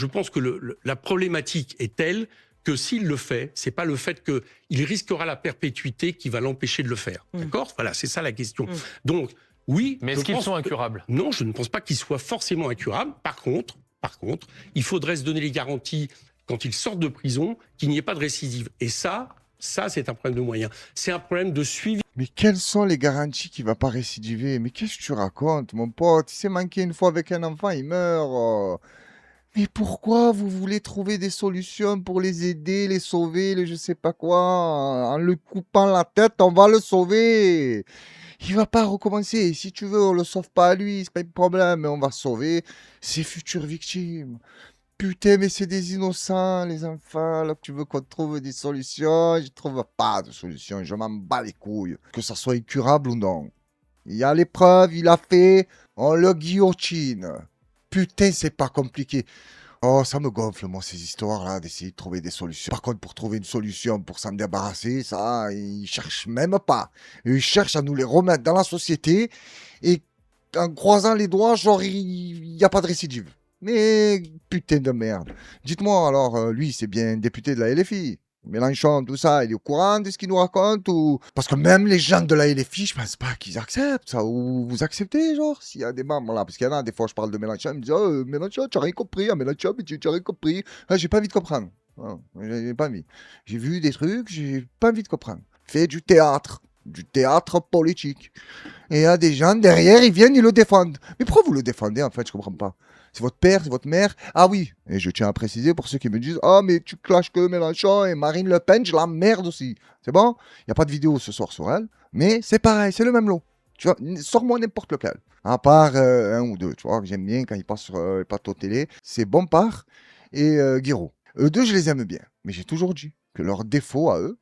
pense que la problématique est telle que s'il le fait, c'est pas le fait qu'il risquera la perpétuité qui va l'empêcher de le faire. D'accord? Voilà, c'est ça la question. Donc, oui... Mais est-ce qu'ils sont incurables? Non, je ne pense pas qu'ils soient forcément incurables. Par contre, il faudrait se donner les garanties, quand ils sortent de prison, qu'il n'y ait pas de récidive. Et ça, c'est un problème de moyens. C'est un problème de suivi. Mais quelles sont les garanties qu'il va pas récidiver? Mais qu'est-ce que tu racontes, mon pote? Il s'est manqué une fois avec un enfant, il meurt. Mais pourquoi vous voulez trouver des solutions pour les aider, les sauver, les je sais pas quoi? En le coupant la tête, on va le sauver. Il va pas recommencer. Si tu veux, on le sauve pas à lui, c'est pas un problème, mais on va sauver ses futures victimes. Putain, mais c'est des innocents, les enfants, là, que tu veux qu'on trouve des solutions. Je trouve pas de solution, je m'en bats les couilles. Que ça soit incurable ou non. Il y a l'épreuve, il a fait, on le guillotine. Putain, c'est pas compliqué. Oh, ça me gonfle, moi, ces histoires-là, d'essayer de trouver des solutions. Par contre, pour trouver une solution, pour s'en débarrasser, ça, ils cherchent même pas. Ils cherchent à nous les remettre dans la société, et en croisant les doigts, genre, il n'y a pas de récidive. Mais putain de merde. Dites-moi, alors, lui, c'est bien député de la LFI. Mélenchon, tout ça, il est au courant de ce qu'il nous raconte ou... Parce que même les gens de la LFI, je pense pas qu'ils acceptent ça. Ou vous acceptez, genre, s'il y a des membres là. Parce qu'il y en a, des fois, je parle de Mélenchon, ils me disent, oh, Mélenchon, tu n'as rien compris. Ah, Mélenchon, tu n'as rien compris. Ah, j'ai pas envie de comprendre. Ah, j'ai pas envie. J'ai vu des trucs, j'ai pas envie de comprendre. Fais du théâtre politique. Et il y a des gens derrière, ils viennent, ils le défendent. Mais pourquoi vous le défendez, en fait, je comprends pas. C'est votre père, c'est votre mère. Ah oui, et je tiens à préciser pour ceux qui me disent « Ah, mais tu clashes que Mélenchon et Marine Le Pen, je la merde aussi. » C'est bon? Il n'y a pas de vidéo ce soir sur elle, mais c'est pareil, c'est le même lot. Tu vois, sors-moi n'importe lequel. À part un ou deux, tu vois, que j'aime bien quand ils passent sur les plateaux télé. C'est Bompard et Guiraud. Eux deux, je les aime bien. Mais j'ai toujours dit que leur défaut à eux,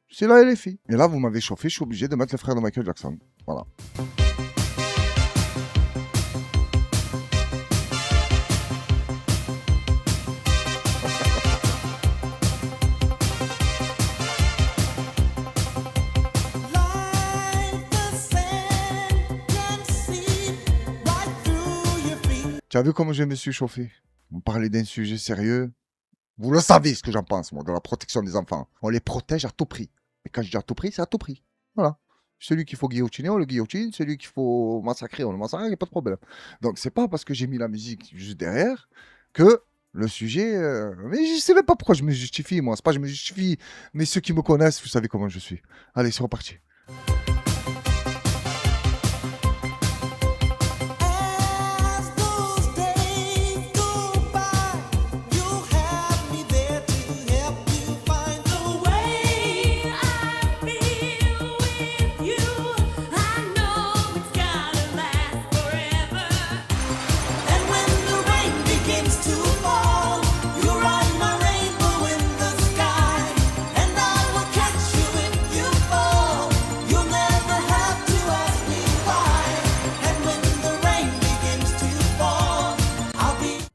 c'est la LFI. Et là, vous m'avez chauffé, je suis obligé de mettre le frère de Michael Jackson. Voilà. Tu as vu comment je me suis chauffé? On parlait d'un sujet sérieux. Vous le savez ce que j'en pense, moi, de la protection des enfants. On les protège à tout prix. Et quand je dis à tout prix, c'est à tout prix. Voilà. Celui qu'il faut guillotiner, on le guillotine. Celui qu'il faut massacrer, on le massacre, il n'y a pas de problème. Donc, c'est pas parce que j'ai mis la musique juste derrière que le sujet... Mais je sais même pas pourquoi je me justifie, moi. C'est pas je me justifie. Mais ceux qui me connaissent, vous savez comment je suis. Allez, c'est reparti.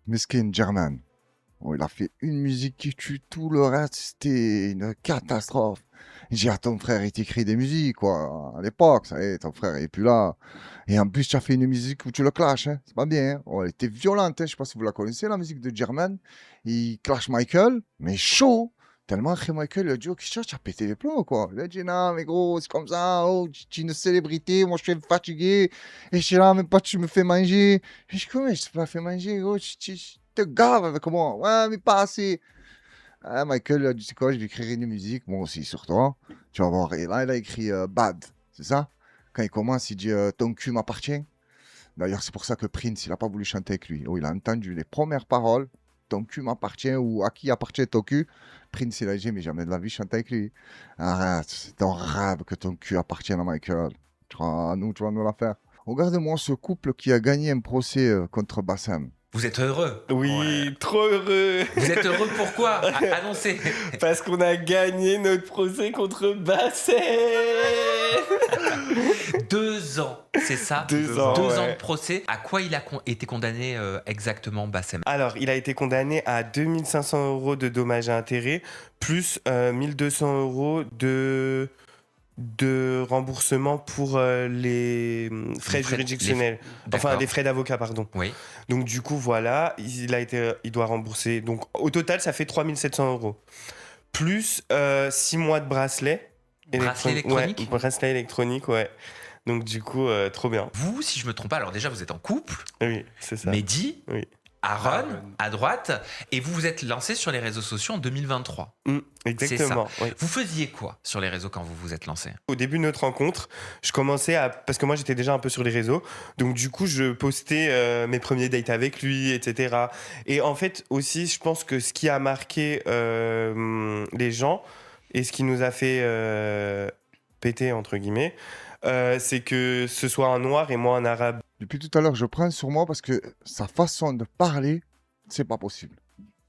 Meskin German. Oh, il a fait une musique qui tue tout le reste, c'était une catastrophe. Il dit, ah, ton frère, il t'écrit des musiques, quoi. À l'époque, ça y est, ton frère, il est plus là. Et en plus, tu as fait une musique où tu le clashes, hein. C'est pas bien, hein. Oh, elle était violente, hein. Je sais pas si vous la connaissez, la musique de German. Il clash Michael, mais chaud. Tellement que Michael, il a dit, oh, qu'est-ce que tu as pété les plombs, quoi. Il a dit, non, mais gros, c'est comme ça. Oh, tu es une célébrité. Moi, je suis fatigué. Et je suis là, même pas, tu me fais manger. Je dis, comment je te pas fait manger, gros? Tu te gaves avec moi. Ouais, mais pas assez. Ah, Michael, il a dit, c'est quoi, je vais écrire une musique, moi aussi, sur toi. Tu vas voir. Et là, il a écrit Bad, c'est ça? Quand il commence, il dit ton cul m'appartient. D'ailleurs, c'est pour ça que Prince, il n'a pas voulu chanter avec lui. Oh, il a entendu les premières paroles, ton cul m'appartient ou à qui appartient ton cul. Prince, il a dit, mais jamais de la vie, chanter avec lui. Arrête, c'est ton rêve que ton cul appartienne à Michael. Tu vas nous la faire. Regarde-moi ce couple qui a gagné un procès contre Bassem. Vous êtes heureux? Oui, trop heureux. Vous êtes heureux pourquoi? Annoncez. Parce qu'on a gagné notre procès contre Bassem. 2 ans, c'est ça? 2 ans, 2 ans ouais. de procès. À quoi il a été condamné exactement, Bassem? Alors, il a été condamné à 2500 € de dommages et intérêts, plus 1200 € de remboursement pour les frais juridictionnels. Enfin, les frais d'avocat, pardon. Oui. Donc, du coup, voilà, il doit rembourser. Donc, au total, ça fait 3700 €. Plus 6 mois de bracelet. Bracelet électronique? Ouais, bracelet électronique, ouais. Donc, du coup, trop bien. Vous, si je me trompe pas, alors déjà, vous êtes en couple. Oui, c'est ça. Mehdi, oui. Aaron, à droite, et vous vous êtes lancé sur les réseaux sociaux en 2023. Exactement. C'est ça. Oui. Vous faisiez quoi sur les réseaux quand vous vous êtes lancé? Au début de notre rencontre, je commençais parce que moi j'étais déjà un peu sur les réseaux, donc du coup je postais mes premiers dates avec lui, etc. Et en fait aussi, je pense que ce qui a marqué les gens et ce qui nous a fait péter entre guillemets, c'est que ce soit un noir et moi un arabe. Depuis tout à l'heure, je prends sur moi parce que sa façon de parler, c'est pas possible.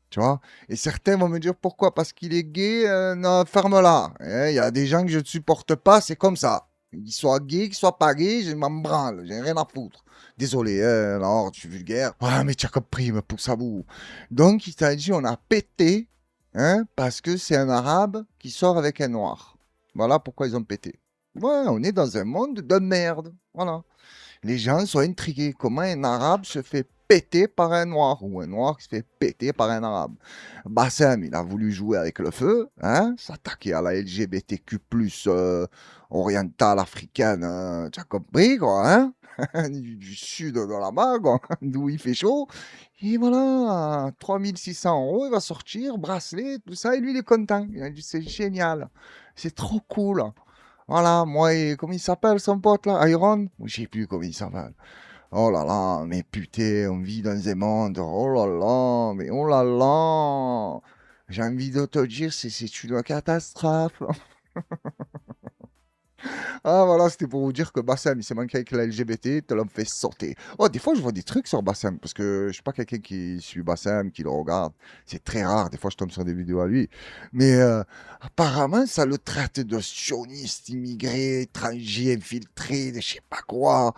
Tu vois? Et certains vont me dire pourquoi? Parce qu'il est gay, non, ferme-la. Il y a des gens que je ne supporte pas, c'est comme ça. Qu'ils soient gays, qu'ils soient pas gays, je m'en branle, j'ai rien à foutre. Désolé, alors, je suis vulgaire. Ah, mais tu as compris, il me pousse à bout. Donc, il t'a dit, on a pété, hein, parce que c'est un arabe qui sort avec un noir. Voilà pourquoi ils ont pété. Ouais, on est dans un monde de merde. Voilà. Les gens sont intrigués. Comment un arabe se fait péter par un noir ou un noir qui se fait péter par un arabe? Bassem, il a voulu jouer avec le feu, hein, s'attaquer à la LGBTQ+, orientale, africaine, tu as compris, quoi, hein? du sud de là-bas, quoi, d'où il fait chaud. Et voilà, 3600 €, il va sortir, bracelet, tout ça, et lui, il est content. Il a dit, c'est génial, c'est trop cool. Voilà, moi, comment il s'appelle son pote là? Iron? Je sais plus comment il s'appelle. Oh là là, mais putain, on vit dans un monde. Oh là là, mais oh là là. J'ai envie de te dire, c'est une catastrophe. Ah voilà, c'était pour vous dire que Bassem, il s'est manqué avec la LGBT, te l'homme fait sauter. Oh, des fois, je vois des trucs sur Bassem, parce que je suis pas quelqu'un qui suit Bassem, qui le regarde. C'est très rare, des fois, je tombe sur des vidéos à lui. Mais apparemment, ça le traite de sioniste, immigré, étranger, infiltré, de je sais pas quoi.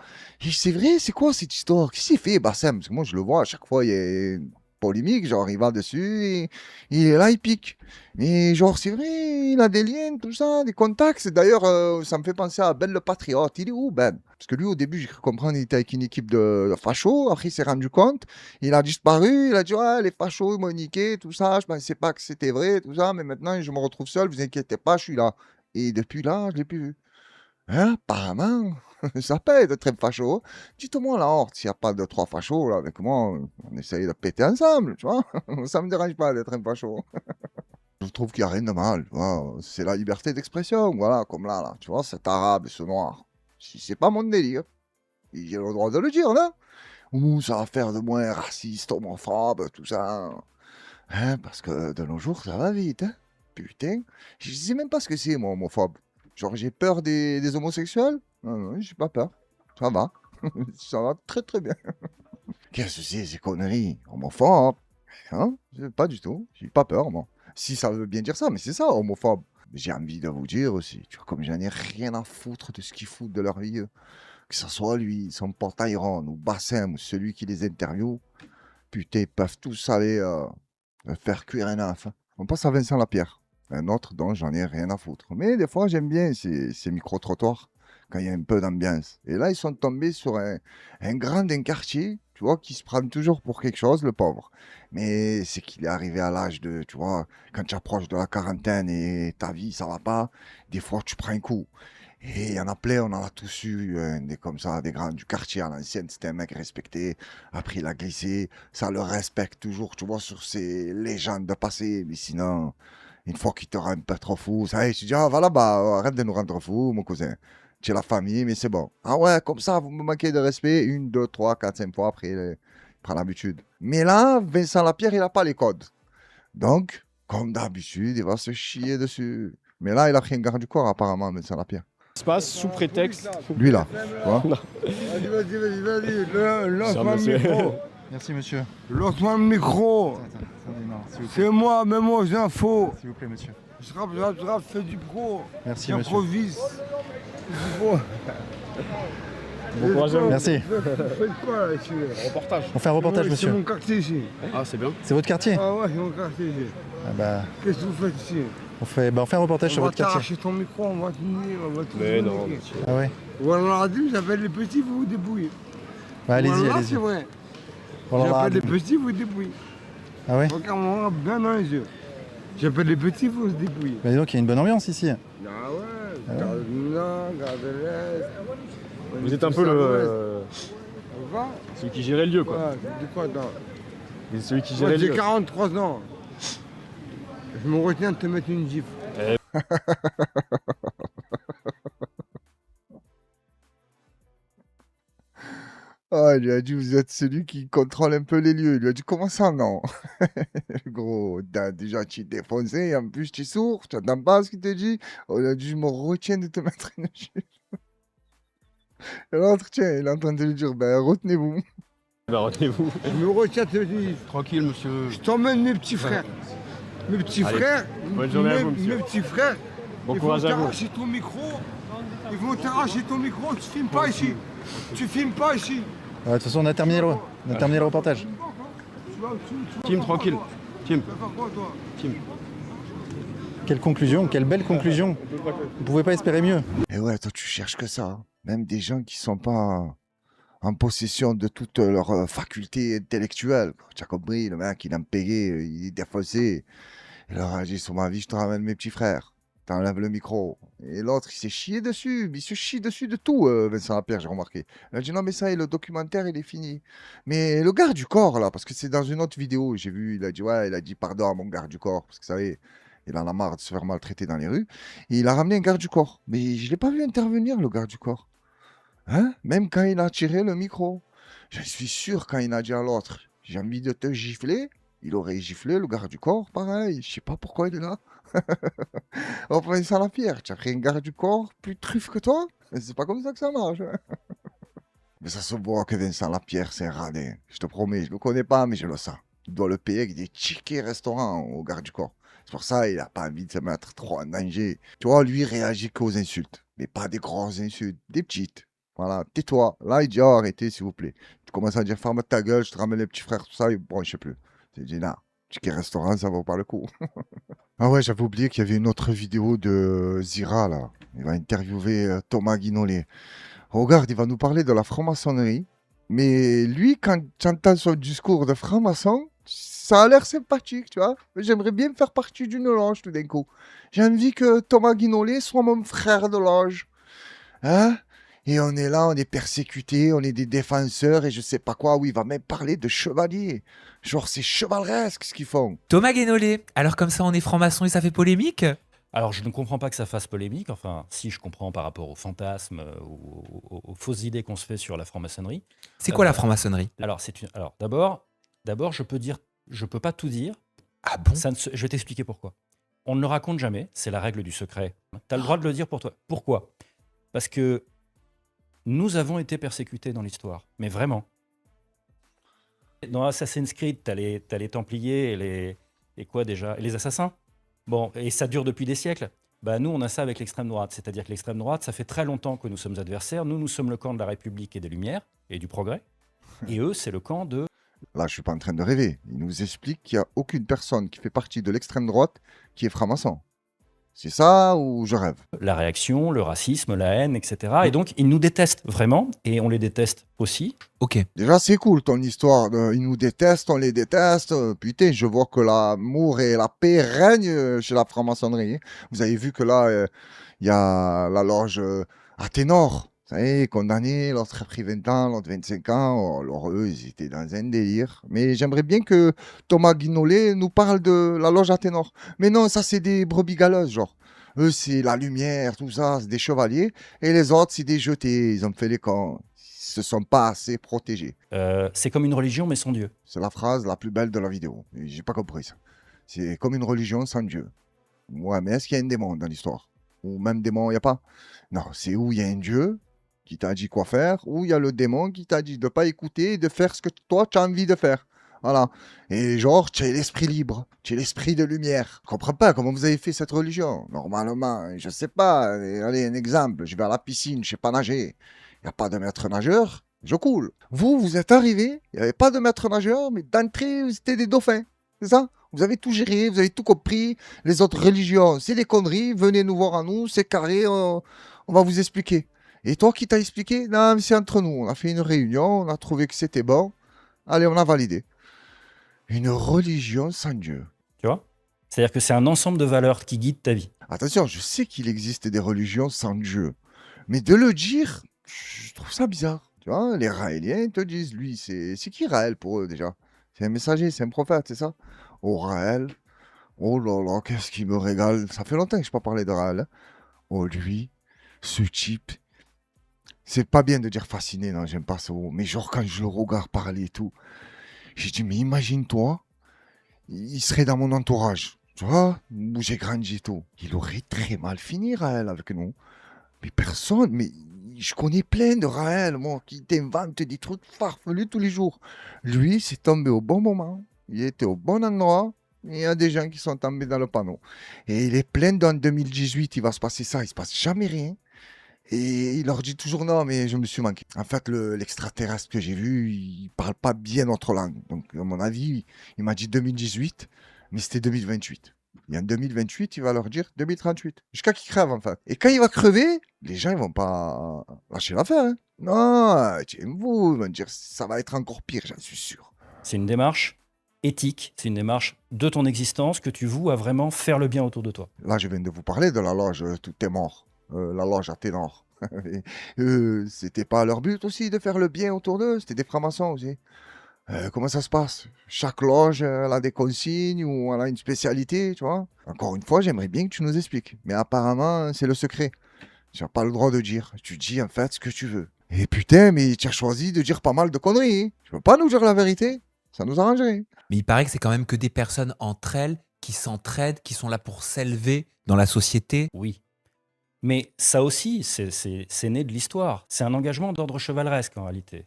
Et c'est vrai, c'est quoi cette histoire? Qu'est-ce qu'il fait, Bassem? Parce que moi, je le vois, à chaque fois, il y a une polémique, genre, il va dessus, et il est là, il pique. Et genre, c'est vrai, il a des liens, tout ça, des contacts. D'ailleurs, ça me fait penser à Ben le Patriote. Il est où, Ben? Parce que lui, au début, j'ai cru comprendre, il était avec une équipe de fachos. Après, il s'est rendu compte. Il a disparu. Il a dit, ouais, les fachos, ils m'ont niqué, tout ça. Je pensais pas que c'était vrai, tout ça. Mais maintenant, je me retrouve seul. Vous inquiétez pas, je suis là. Et depuis là, je l'ai plus vu. Hein, apparemment, ça peut être très facho. Dites-moi la horte, s'il n'y a pas de 3 fachos, là, avec moi, on essaye de péter ensemble, tu vois. Ça me dérange pas d'être un facho. Je trouve qu'il n'y a rien de mal, tu vois. C'est la liberté d'expression, voilà, comme là, tu vois, cet arabe et ce noir. Si c'est pas mon délire, j'ai le droit de le dire, non? Ou ça va faire de moi un raciste, homophobe, tout ça. Hein, parce que de nos jours, ça va vite, hein. Putain, je sais même pas ce que c'est, moi, homophobe. Genre, j'ai peur des homosexuels? Non, non, j'ai pas peur. Ça va. Ça va très très bien. Qu'est-ce que c'est ces conneries? Homophobe? Hein? Pas du tout. J'ai pas peur, moi. Si ça veut bien dire ça, mais c'est ça, homophobe. J'ai envie de vous dire aussi, tu vois, comme j'en ai rien à foutre de ce qu'ils foutent de leur vie, que ce soit lui, son pote Iron, ou Bassem, ou celui qui les interviewe, putain, ils peuvent tous aller faire cuire un œuf. On passe à Vincent Lapierre. un autre dont j'en ai rien à foutre. Mais des fois, j'aime bien ces micro-trottoirs quand il y a un peu d'ambiance. Et là, ils sont tombés sur un grand d'un quartier, tu vois, qui se prend toujours pour quelque chose, le pauvre. Mais c'est qu'il est arrivé à l'âge de, tu vois, quand tu approches de la quarantaine et ta vie, ça va pas, des fois, tu prends un coup. Et il y en a plein, on en a tous eu, des comme ça, des grands du quartier à l'ancienne. C'était un mec respecté. Après, il a glissé. Ça le respecte toujours, tu vois, sur ces légendes de passé. Mais sinon, une fois qu'il te rend un peu trop fou, ça y est, tu dis, ah, va là-bas, arrête de nous rendre fous, mon cousin. Tu es la famille, mais c'est bon. Ah ouais, comme ça, vous me manquez de respect. 1, 2, 3, 4, 5 fois après, il prend l'habitude. Mais là, Vincent Lapierre, il n'a pas les codes. Donc, comme d'habitude, il va se chier dessus. Mais là, il a pris un garde du corps, apparemment, Vincent Lapierre. Se passe sous prétexte. Lui là, tu vois. Vas-y. Lance-moi le micro. Merci monsieur. Lance-moi le micro. C'est moi, même aux infos. S'il vous plaît monsieur. Je rappe, fais du pro. Merci j'improvise. Bon courage à vous. Merci. Faites quoi là ici? Reportage. On fait un reportage monsieur. C'est mon quartier ici. Ah c'est bien. C'est votre quartier? Ah ouais, c'est mon quartier ici. Ah bah, Qu'est-ce que vous faites ici? on fait un reportage sur votre On va quartier. t'arracher ton micro, on va te nier, on va tout Mais niquer. non, monsieur. Ah ouais? Ou alors on a dit, j'appelle les petits, vous vous débrouillez. Bah, allez-y, Voilà, allez-y. c'est vrai. Voilà, J'appelle les allez-y. petits, vous débrouillez. Ah ouais? Regarde-moi bien dans les yeux. J'appelle les petits, vous se débrouillez. Bah dis donc, il y a une bonne ambiance ici. Ah ouais, garde du Nord, garde de l'Est. Vous êtes un peu le. On va? Celui qui gérait le lieu quoi. Ouais, tu dis quoi, non? C'est celui qui Moi gérait le j'ai lieu. 43 ans. Je me retiens de te mettre une gifle. Ah, il lui a dit, vous êtes celui qui contrôle un peu les lieux. Il lui a dit, comment ça, non? Gros, déjà, tu es défoncé, et en plus, tu es sourd, tu n'entends pas ce qu'il te dit. Oh, il a dit, je me retiens de te mettre une gifle. Et l'autre, tiens, il est en train de lui dire, ben, retenez-vous. Bah retenez-vous. Je me retiens de te mettre une gifle. Tranquille monsieur. Je t'emmène mes petits frères. Mes petits Allez, frères, bonne journée à vous, monsieur. mes petits frères, Bon ils vont courage à vous. t'arracher ton micro. Ils vont t'arracher ton micro, tu filmes pas ici. Tu filmes pas ici. Ouais, de toute façon, on a terminé le reportage. Tim tranquille. Tim. Tim. Quelle conclusion, quelle belle conclusion. Vous pouvez pas espérer mieux. Et ouais, toi, tu cherches que ça. Hein. Même des gens qui sont pas en possession de toutes leurs facultés intellectuelles. Tu as compris, le mec, il a payé, il est défoncé. Il leur a dit, sur ma vie, je te ramène mes petits frères. T'enlèves le micro. Et l'autre, il s'est chié dessus. Il se chie dessus de tout, Vincent Lapierre, j'ai remarqué. Il a dit, non, mais ça, le documentaire, il est fini. Mais le garde du corps, là, parce que c'est dans une autre vidéo, j'ai vu, il a dit, ouais, il a dit pardon à mon garde du corps, parce que vous savez, il en a marre de se faire maltraiter dans les rues. Et il a ramené un garde du corps. Mais je ne l'ai pas vu intervenir, le garde du corps. Hein? Même quand il a tiré le micro. Je suis sûr, quand il a dit à l'autre, j'ai envie de te gifler, il aurait giflé le garde du corps, pareil. Je sais pas pourquoi il est là. Enfin, Vincent Lapierre, tu as pris un garde du corps plus truffe que toi? C'est pas comme ça que ça marche. Hein. Mais ça se voit que Vincent Lapierre, c'est un radin. Je te promets, je le connais pas, mais je le sens. Il doit le payer avec des tickets restaurants au garde du corps. C'est pour ça qu'il n'a pas envie de se mettre trop en danger. Tu vois, lui, il réagit qu'aux insultes. Mais pas des grosses insultes, des petites. Voilà, tais-toi. Là, il dit, oh, arrêtez, s'il vous plaît. Tu commences à dire, ferme ta gueule, je te ramène les petits frères, tout ça. Et bon, je sais plus. Tu dis, non, ticket restaurant, ça vaut pas le coup. Ah ouais, j'avais oublié qu'il y avait une autre vidéo de Zira, là. Il va interviewer Thomas Guinolet. Regarde, il va nous parler de la franc-maçonnerie. Mais lui, quand tu entends son discours de franc-maçon, ça a l'air sympathique, tu vois. J'aimerais bien faire partie d'une loge tout d'un coup. J'ai envie que Thomas Guinolet soit mon frère de loge. Hein? Et on est là, on est persécutés, on est des défenseurs et je sais pas quoi. Oui, il va même parler de chevaliers. Genre, c'est chevaleresque ce qu'ils font. Thomas Guénolé, alors comme ça on est franc-maçon et ça fait polémique? Alors, je ne comprends pas que ça fasse polémique. Enfin, si, je comprends par rapport aux fantasmes, aux fausses idées qu'on se fait sur la franc-maçonnerie. C'est quoi la franc-maçonnerie? Alors, d'abord, je peux pas tout dire. Ah bon? Je vais t'expliquer pourquoi. On ne le raconte jamais. C'est la règle du secret. Tu as le droit de le dire pour toi. Pourquoi? Parce que nous avons été persécutés dans l'histoire. Mais vraiment. Dans Assassin's Creed, tu as les Templiers et quoi déjà? Et les assassins. Bon, et ça dure depuis des siècles. Bah, nous, on a ça avec l'extrême droite. C'est-à-dire que l'extrême droite, ça fait très longtemps que nous sommes adversaires. Nous sommes le camp de la République et des Lumières et du progrès. Et eux, c'est le camp de... Là, je suis pas en train de rêver. Il nous explique qu'il n'y a aucune personne qui fait partie de l'extrême droite qui est franc-maçon. C'est ça ou je rêve? La réaction, le racisme, la haine, etc. Et donc, ils nous détestent vraiment, et on les déteste aussi. Ok. Déjà, c'est cool ton histoire. Ils nous détestent, on les déteste. Putain, je vois que l'amour et la paix règnent chez la franc-maçonnerie. Vous avez vu que là, il y a la loge Athénor. Vous savez, condamné, l'autre a pris 20 ans, l'autre 25 ans. Alors eux, ils étaient dans un délire. Mais j'aimerais bien que Thomas Guinolet nous parle de la loge Athénor. Mais non, ça, c'est des brebis galeuses, genre. Eux, c'est la lumière, tout ça, c'est des chevaliers. Et les autres, c'est des jetés. Ils ont fait les cons. Ils se sont pas assez protégés. C'est comme une religion, mais sans Dieu. C'est la phrase la plus belle de la vidéo. Et j'ai pas compris ça. C'est comme une religion sans Dieu. Ouais, mais est-ce qu'il y a un démon dans l'histoire? Ou même démon, il n'y a pas? Non, c'est où il y a un Dieu qui t'a dit quoi faire, ou il y a le démon qui t'a dit de pas écouter et de faire ce que toi, tu as envie de faire. Voilà. Et genre, tu es l'esprit libre, tu es l'esprit de lumière. Je comprends pas comment vous avez fait cette religion. Normalement, je sais pas. Allez, un exemple. Je vais à la piscine, je sais pas nager. Il n'y a pas de maître nageur, je coule. Vous êtes arrivé, il n'y avait pas de maître nageur, mais d'entrée, c'était des dauphins. C'est ça? Vous avez tout géré, vous avez tout compris. Les autres religions, c'est des conneries. Venez nous voir à nous, c'est carré, on va vous expliquer. Et toi qui t'as expliqué? Non, mais c'est entre nous. On a fait une réunion, on a trouvé que c'était bon. Allez, on a validé. Une religion sans Dieu. Tu vois? C'est-à-dire que c'est un ensemble de valeurs qui guident ta vie. Attention, je sais qu'il existe des religions sans Dieu. Mais de le dire, je trouve ça bizarre. Tu vois, les Raéliens te disent, lui, c'est qui Raël pour eux déjà? C'est un messager, c'est un prophète, c'est ça? Oh, Raël. Oh là là, qu'est-ce qui me régale. Ça fait longtemps que je n'ai pas parlé de Raël. Hein. Oh, lui, ce type. C'est pas bien de dire fasciné, non, j'aime pas ce mot. Mais genre, quand je le regarde parler et tout, j'ai dit, mais imagine-toi, il serait dans mon entourage, tu vois, où j'ai grandi et tout. Il aurait très mal fini, Raël, avec nous. Mais personne, mais je connais plein de Raël, moi, qui t'inventent des trucs farfelus tous les jours. Lui, c'est tombé au bon moment, il était au bon endroit. Il y a des gens qui sont tombés dans le panneau. Et il est plein d'en 2018, il va se passer ça, il se passe jamais rien. Et il leur dit toujours non, mais je me suis manqué. En fait, l'extraterrestre que j'ai vu, il parle pas bien notre langue. Donc, à mon avis, il m'a dit 2018, mais c'était 2028. Et en 2028, il va leur dire 2038. Jusqu'à qu'il crève, en fait. Et quand il va crever, les gens, ils vont pas lâcher l'affaire. Hein. Non, tiens-vous, ils vont dire ça va être encore pire, j'en suis sûr. C'est une démarche éthique, c'est une démarche de ton existence que tu voues à vraiment faire le bien autour de toi. Là, je viens de vous parler de la loge Tout est mort. La loge Athénor. C'était pas leur but aussi de faire le bien autour d'eux, c'était des francs-maçons aussi. Comment ça se passe? Chaque loge elle a des consignes ou elle a une spécialité, tu vois? Encore une fois, j'aimerais bien que tu nous expliques. Mais apparemment, c'est le secret. Tu n'as pas le droit de dire. Tu dis en fait ce que tu veux. Et putain, mais tu as choisi de dire pas mal de conneries. Hein. Tu peux pas nous dire la vérité? Ça nous arrangerait. Mais il paraît que c'est quand même que des personnes entre elles qui s'entraident, qui sont là pour s'élever dans la société. Oui. Mais ça aussi, c'est né de l'histoire. C'est un engagement d'ordre chevaleresque en réalité.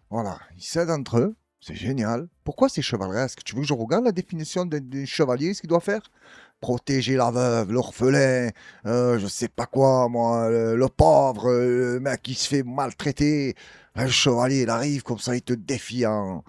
Voilà, ils s'aident entre eux, c'est génial. Pourquoi c'est chevaleresque? Tu veux que je regarde la définition d'un chevalier, ce qu'il doit faire? Protéger la veuve, l'orphelin, je sais pas quoi, moi, le pauvre, le mec qui se fait maltraiter. Le chevalier, il arrive comme ça, il te défie en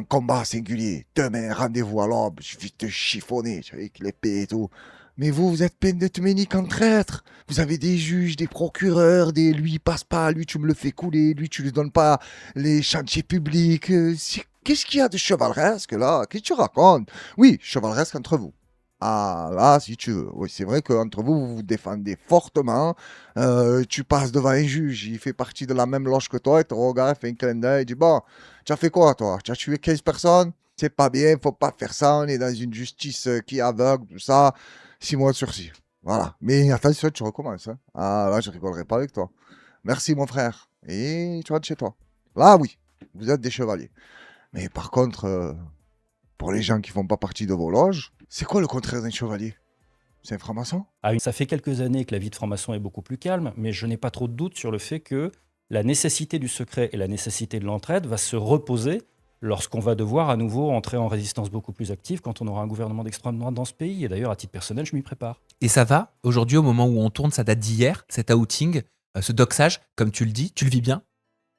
combat singulier. Demain, rendez-vous à l'aube, je vais te chiffonner avec l'épée et tout. Mais vous êtes plein de téméniques en traître. Vous avez des juges, des procureurs, lui il passe pas, lui tu me le fais couler, lui tu lui donnes pas les chantiers publics. Qu'est-ce qu'il y a de chevaleresque là? Qu'est-ce que tu racontes? Oui, chevaleresque entre vous. Ah là, si tu veux. Oui, c'est vrai qu'entre vous, vous vous défendez fortement. Tu passes devant un juge, il fait partie de la même loge que toi, il te regarde, fait un clin d'œil, il dit bon, tu as fait quoi toi? Tu as tué 15 personnes? C'est pas bien, faut pas faire ça, on est dans une justice qui est aveugle, tout ça. 6 mois de sursis. Voilà. Mais attention, tu recommences. Hein. Ah là, je rigolerai pas avec toi. Merci mon frère. Et tu rentres chez toi. Là, oui, vous êtes des chevaliers. Mais par contre, pour les gens qui font pas partie de vos loges, c'est quoi le contraire d'un chevalier? C'est un franc-maçon? Ça fait quelques années que la vie de franc-maçon est beaucoup plus calme, mais je n'ai pas trop de doute sur le fait que la nécessité du secret et la nécessité de l'entraide va se reposer lorsqu'on va devoir à nouveau entrer en résistance beaucoup plus active quand on aura un gouvernement d'extrême droite dans ce pays. Et d'ailleurs, à titre personnel, je m'y prépare. Et ça va? Aujourd'hui, au moment où on tourne, ça date d'hier, cet outing, ce doxage, comme tu le dis, tu le vis bien?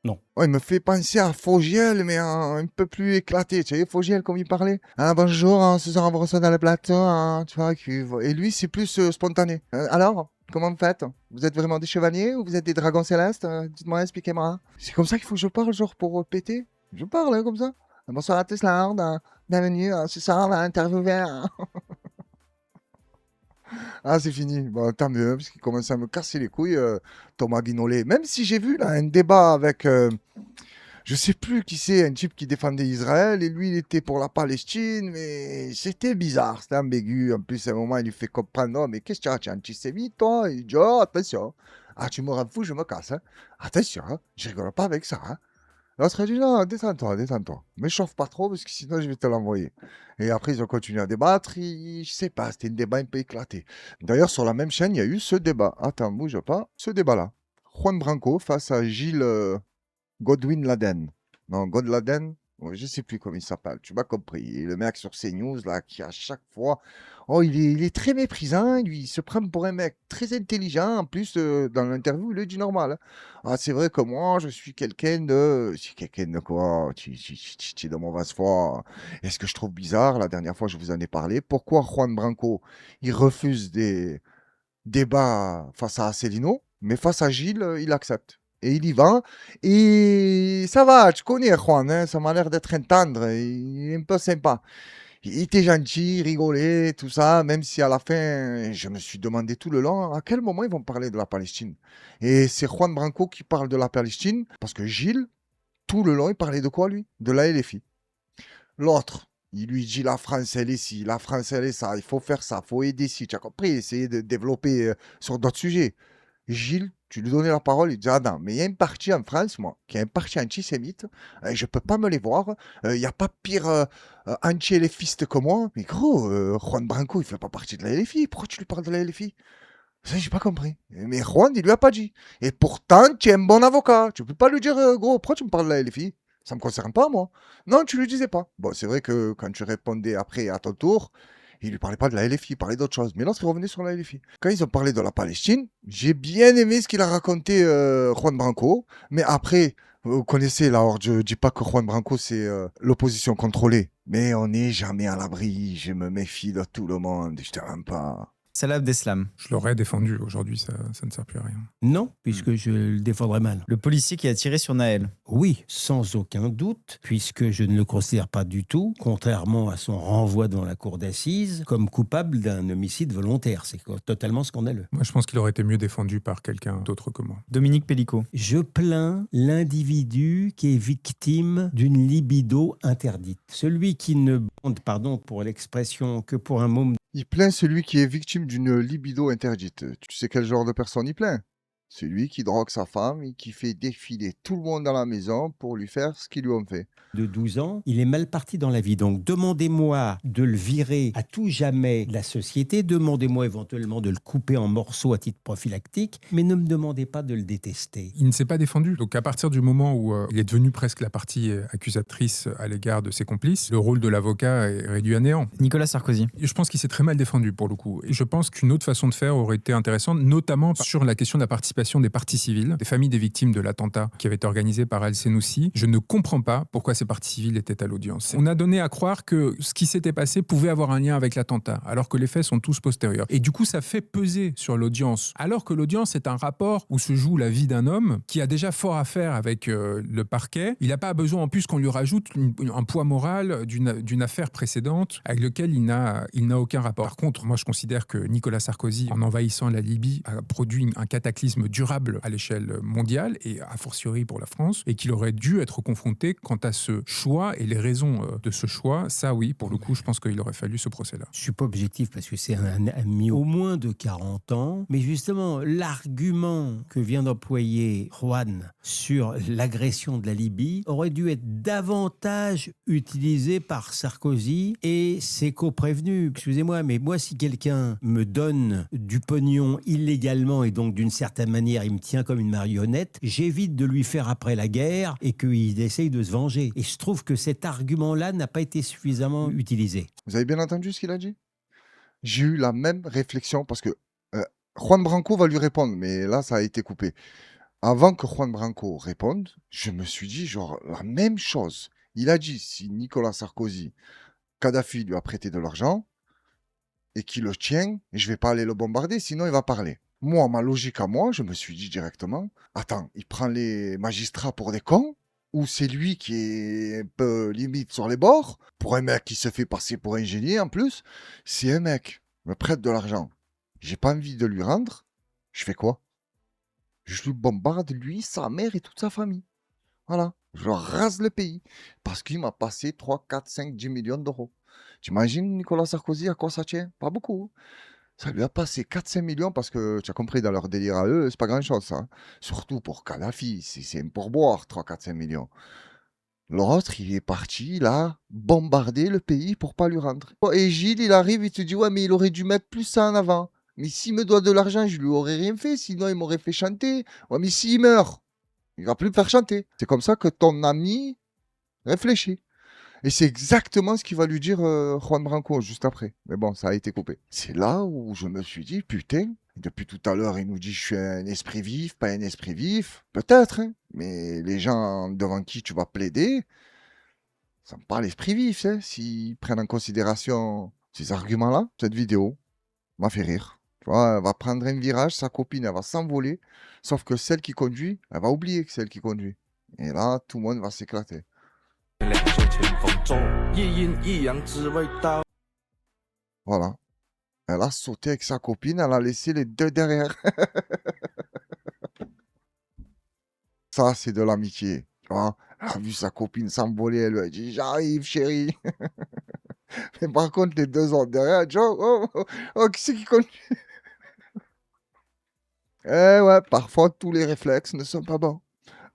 Non. Ouais, il me fait penser à Fogiel, mais un peu plus éclaté. Tu sais, Fogiel, comme il parlait. Ah, bonjour, ce soir, on vous reçoit dans le plateau. Tu vois, et lui, c'est plus spontané. Alors, comment vous faites? Vous êtes vraiment des chevaliers ou vous êtes des dragons célestes? Dites-moi, expliquez-moi. C'est comme ça qu'il faut que je parle, genre, pour péter. Je parle, hein, comme ça. Bonsoir à tous, là. Bienvenue, ce soir, l'interview vert. Ah, c'est fini. Bon, tant mieux, parce qu'il commence à me casser les couilles, Thomas Guinolet. Même si j'ai vu là un débat avec, je sais plus qui c'est, un type qui défendait Israël, et lui, il était pour la Palestine, mais c'était bizarre, c'était ambigu. En plus, à un moment, il lui fait comprendre, oh, mais qu'est-ce que tu es antisémite, toi? Il dit, oh, attention. Ah, tu me rends fou, je me casse. Hein. Attention, hein, je rigole pas avec ça. Hein. L'autre a dit non, détends-toi, détends-toi. Mais chauffe pas trop parce que sinon je vais te l'envoyer. Et après, ils ont continué à débattre. Je sais pas, c'était un débat un peu éclaté. D'ailleurs, sur la même chaîne, il y a eu ce débat. Attends, bouge pas. Ce débat-là. Juan Branco face à Gilles Godwin Laden. Non, God Laden. Ouais, je sais plus comment il s'appelle. Tu m'as compris. Et le mec sur CNews, là, qui à chaque fois. Oh, il est très méprisant. Lui, il se prend pour un mec très intelligent. En plus, dans l'interview, il le dit normal. Hein. Ah, c'est vrai que moi, je suis quelqu'un de. C'est quelqu'un de quoi? Tu es de mauvaise foi. Et ce que je trouve bizarre, la dernière fois, je vous en ai parlé. Pourquoi Juan Branco, il refuse des débats face à Asselineau, mais face à Gilles, il accepte. Et il y va. Et ça va, tu connais Juan, hein, ça m'a l'air d'être un tendre. Il est un peu sympa. Il était gentil, il rigolait, tout ça, même si à la fin, je me suis demandé tout le long à quel moment ils vont parler de la Palestine. Et c'est Juan Branco qui parle de la Palestine, parce que Gilles, tout le long, il parlait de quoi, lui? De la LFI. L'autre, il lui dit la France, elle est ci, la France, elle est ça, il faut faire ça, il faut aider ci, tu as compris, essayer de développer sur d'autres sujets. Gilles, tu lui donnais la parole, il disait ah non, mais il y a un parti en France, moi, qui est un parti antisémite, je peux pas me les voir, il n'y a pas pire anti-LFiste que moi, mais gros, Juan Branco, il fait pas partie de la LFI, pourquoi tu lui parles de la LFI? Ça, j'ai pas compris. Mais Juan, il lui a pas dit. Et pourtant, tu es un bon avocat, tu peux pas lui dire, gros, pourquoi tu me parles de la LFI? Ça me concerne pas, moi. Non, tu lui disais pas. Bon, c'est vrai que quand tu répondais après à ton tour, il lui parlait pas de la LFI, il parlait d'autre chose. Mais l'autre, il revenait sur la LFI. Quand ils ont parlé de la Palestine, j'ai bien aimé ce qu'il a raconté Juan Branco. Mais après, vous connaissez, là, alors je dis pas que Juan Branco, c'est l'opposition contrôlée. Mais on n'est jamais à l'abri. Je me méfie de tout le monde. Je te rends pas. Salah Abdeslam. Je l'aurais défendu. Aujourd'hui, ça ne sert plus à rien. Non, puisque je le défendrais mal. Le policier qui a tiré sur Naël. Oui, sans aucun doute, puisque je ne le considère pas du tout, contrairement à son renvoi devant la cour d'assises, comme coupable d'un homicide volontaire. C'est totalement scandaleux. Moi, je pense qu'il aurait été mieux défendu par quelqu'un d'autre que moi. Dominique Pellicot. Je plains l'individu qui est victime d'une libido interdite. Celui qui ne bande, pardon pour l'expression, que pour un môme. Il plaint celui qui est victime d'une libido interdite. Tu sais quel genre de personne il plaint? Celui qui drogue sa femme et qui fait défiler tout le monde dans la maison pour lui faire ce qu'ils lui ont fait. De 12 ans, il est mal parti dans la vie. Donc demandez-moi de le virer à tout jamais de la société, demandez-moi éventuellement de le couper en morceaux à titre prophylactique, mais ne me demandez pas de le détester. Il ne s'est pas défendu. Donc à partir du moment où il est devenu presque la partie accusatrice à l'égard de ses complices, le rôle de l'avocat est réduit à néant. Nicolas Sarkozy. Je pense qu'il s'est très mal défendu pour le coup. Et je pense qu'une autre façon de faire aurait été intéressante, notamment sur la question de la participation des parties civiles, des familles des victimes de l'attentat qui avait été organisé par Al-Senoussi. Je ne comprends pas pourquoi ces parties civiles étaient à l'audience. On a donné à croire que ce qui s'était passé pouvait avoir un lien avec l'attentat, alors que les faits sont tous postérieurs. Et du coup, ça fait peser sur l'audience, alors que l'audience est un rapport où se joue la vie d'un homme qui a déjà fort à faire avec le parquet. Il n'a pas besoin en plus qu'on lui rajoute un poids moral d'une affaire précédente avec lequel il n'a aucun rapport. Par contre, moi je considère que Nicolas Sarkozy, en envahissant la Libye, a produit un cataclysme durable à l'échelle mondiale et a fortiori pour la France, et qu'il aurait dû être confronté quant à ce choix et les raisons de ce choix. Ça oui, pour le coup, je pense qu'il aurait fallu ce procès-là. Je suis pas objectif parce que c'est un ami au moins de 40 ans, mais justement, l'argument que vient d'employer Juan sur l'agression de la Libye aurait dû être davantage utilisé par Sarkozy et ses co-prévenus. Excusez-moi, mais moi, si quelqu'un me donne du pognon illégalement et donc d'une certaine manière, il me tient comme une marionnette, j'évite de lui faire après la guerre et qu'il essaye de se venger. Et je trouve que cet argument-là n'a pas été suffisamment utilisé. Vous avez bien entendu ce qu'il a dit? J'ai eu la même réflexion parce que Juan Branco va lui répondre, mais là, ça a été coupé. Avant que Juan Branco réponde, je me suis dit genre la même chose. Il a dit si Nicolas Sarkozy, Kadhafi lui a prêté de l'argent et qu'il le tient, je vais pas aller le bombarder, sinon il va parler. Moi, ma logique à moi, je me suis dit directement, attends, il prend les magistrats pour des cons ou c'est lui qui est un peu limite sur les bords pour un mec qui se fait passer pour un génie en plus. Si un mec me prête de l'argent, j'ai pas envie de lui rendre, je fais quoi? Je lui bombarde, lui, sa mère et toute sa famille. Voilà, je leur rase le pays parce qu'il m'a passé 3, 4, 5, 10 millions d'euros. T'imagines Nicolas Sarkozy à quoi ça tient? Pas beaucoup. Ça lui a passé 4-5 millions parce que tu as compris, dans leur délire à eux, c'est pas grand-chose ça, hein. Surtout pour Kadhafi, c'est un pourboire, 3, 4, 5 millions. L'autre, il est parti, il a bombardé le pays pour pas lui rendre. Et Gilles, il arrive, il te dit, ouais, mais il aurait dû mettre plus ça en avant. Mais s'il me doit de l'argent, je lui aurais rien fait, sinon il m'aurait fait chanter. Ouais, mais s'il meurt, il va plus me faire chanter. C'est comme ça que ton ami réfléchit. Et c'est exactement ce qu'il va lui dire Juan Branco juste après. Mais bon, ça a été coupé. C'est là où je me suis dit, putain, depuis tout à l'heure, il nous dit je suis un esprit vif, pas un esprit vif. Peut-être, hein, mais les gens devant qui tu vas plaider, ça me parle esprit vif, hein, s'ils prennent en considération ces arguments-là. Cette vidéo m'a fait rire. Tu vois, elle va prendre un virage, sa copine, elle va s'envoler, sauf que celle qui conduit, elle va oublier que c'est elle qui conduit. Et là, tout le monde va s'éclater. Voilà. Elle a sauté avec sa copine, elle a laissé les deux derrière. Ça, c'est de l'amitié. Tu vois, elle a vu sa copine s'envoler, elle lui a dit j'arrive, chérie. Mais par contre, les deux autres derrière, elle dit oh, qui c'est qui conduit? Eh ouais, parfois, tous les réflexes ne sont pas bons.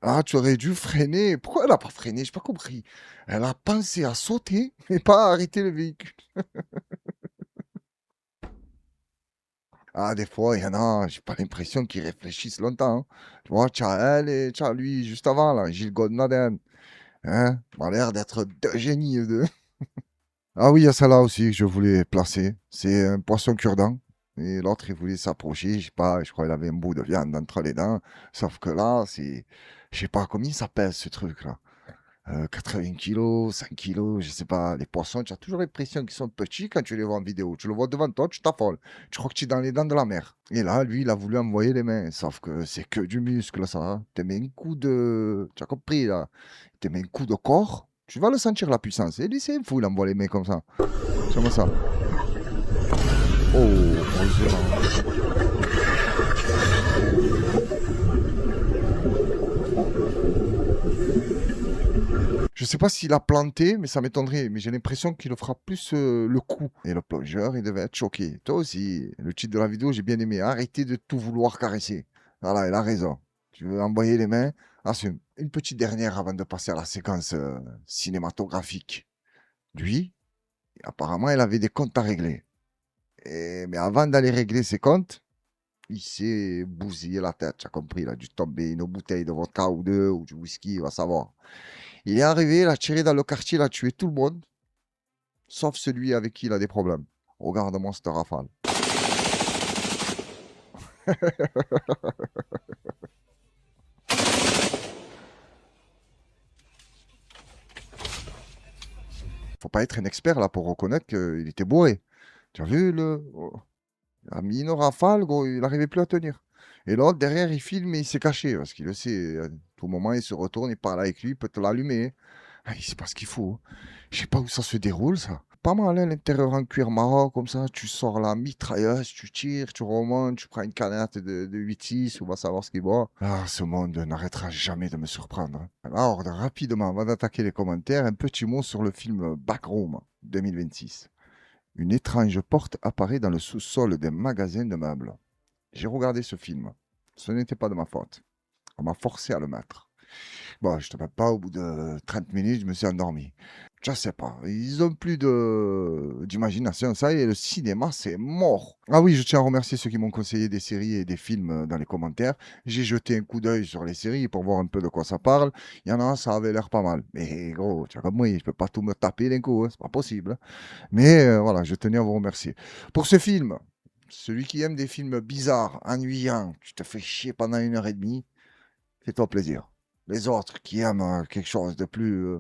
Ah, tu aurais dû freiner. Pourquoi elle n'a pas freiné? J'ai pas compris. Elle a pensé à sauter, mais pas à arrêter le véhicule. Ah, des fois, il y en a, j'ai pas l'impression qu'ils réfléchissent longtemps, hein. Tu vois, tu as elle et tu as lui juste avant, là, Gilles Goldnaden. Hein? On a l'air d'être deux génies, eux deux. Ah oui, il y a celle-là aussi que je voulais placer. C'est un poisson cure-dent. Et l'autre, il voulait s'approcher. Je sais pas, je crois qu'il avait un bout de viande entre les dents. Sauf que là, c'est. Je sais pas combien ça pèse ce truc-là. 80 kilos, 5 kilos, je sais pas. Les poissons, tu as toujours l'impression qu'ils sont petits quand tu les vois en vidéo. Tu le vois devant toi, tu t'affoles. Tu crois que tu es dans les dents de la mer. Et là, lui, il a voulu envoyer les mains. Sauf que c'est que du muscle, ça, hein. Tu mets un coup de. Tu as compris, là. Tu mets un coup de corps. Tu vas le sentir, la puissance. Et lui, c'est fou, il envoie les mains comme ça. Tiens-moi ça. Oh, heureusement. Je sais pas s'il a planté, mais ça m'étonnerait. Mais j'ai l'impression qu'il le fera plus le coup. Et le plongeur, il devait être choqué. Toi aussi, le titre de la vidéo, j'ai bien aimé. Arrêtez de tout vouloir caresser. Voilà, il a raison. Tu veux envoyer les mains? Assume. Une petite dernière avant de passer à la séquence cinématographique. Lui, apparemment, il avait des comptes à régler. Mais avant d'aller régler ses comptes, il s'est bousillé la tête. Tu as compris, il a dû tomber une bouteille de vodka ou deux, ou du whisky, il va savoir. Il est arrivé, il a tiré dans le quartier, il a tué tout le monde, sauf celui avec qui il a des problèmes. Regarde-moi cette rafale. Faut pas être un expert là pour reconnaître qu'il était bourré. Tu as vu le. Il a mis une rafale, gros, il n'arrivait plus à tenir. Et l'autre, derrière, il filme et il s'est caché, parce qu'il le sait. À tout moment, il se retourne, il parle avec lui, il peut te l'allumer. Ah, il sait pas ce qu'il faut. Je sais pas où ça se déroule, ça. Pas mal, hein, l'intérieur en cuir marron, comme ça. Tu sors la mitrailleuse, tu tires, tu remontes, tu prends une canette de 8-6, on va savoir ce qu'il boit. Ah, ce monde n'arrêtera jamais de me surprendre, hein. Alors, rapidement, avant d'attaquer les commentaires, un petit mot sur le film Backroom 2026. Une étrange porte apparaît dans le sous-sol d'un magasin de meubles. J'ai regardé ce film. Ce n'était pas de ma faute. On m'a forcé à le mettre. Bon, je te parle pas, au bout de 30 minutes, je me suis endormi. Je sais pas, ils ont plus d'imagination, ça y est, le cinéma, c'est mort. Ah oui, je tiens à remercier ceux qui m'ont conseillé des séries et des films dans les commentaires. J'ai jeté un coup d'œil sur les séries pour voir un peu de quoi ça parle. Il y en a, ça avait l'air pas mal. Mais gros, tu vois comme moi, je peux pas tout me taper d'un coup, hein, c'est pas possible. Mais voilà, je tenais à vous remercier. Pour ce film, celui qui aime des films bizarres, ennuyants, tu te fais chier pendant 1h30, fais-toi plaisir. Les autres qui aiment quelque chose de plus,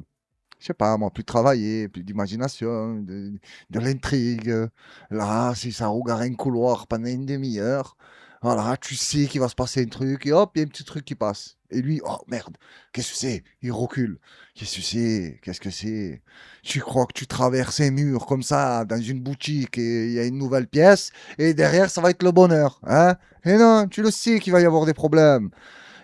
je sais pas moi, plus travaillé, plus d'imagination, de l'intrigue. Là, si ça regarde un couloir pendant une demi-heure, voilà, tu sais qu'il va se passer un truc et hop, il y a un petit truc qui passe. Et lui, oh merde, qu'est-ce que c'est? Il recule. Qu'est-ce que c'est? Qu'est-ce que c'est? Tu crois que tu traverses un mur comme ça dans une boutique et il y a une nouvelle pièce et derrière ça va être le bonheur, hein? Et non, tu le sais qu'il va y avoir des problèmes.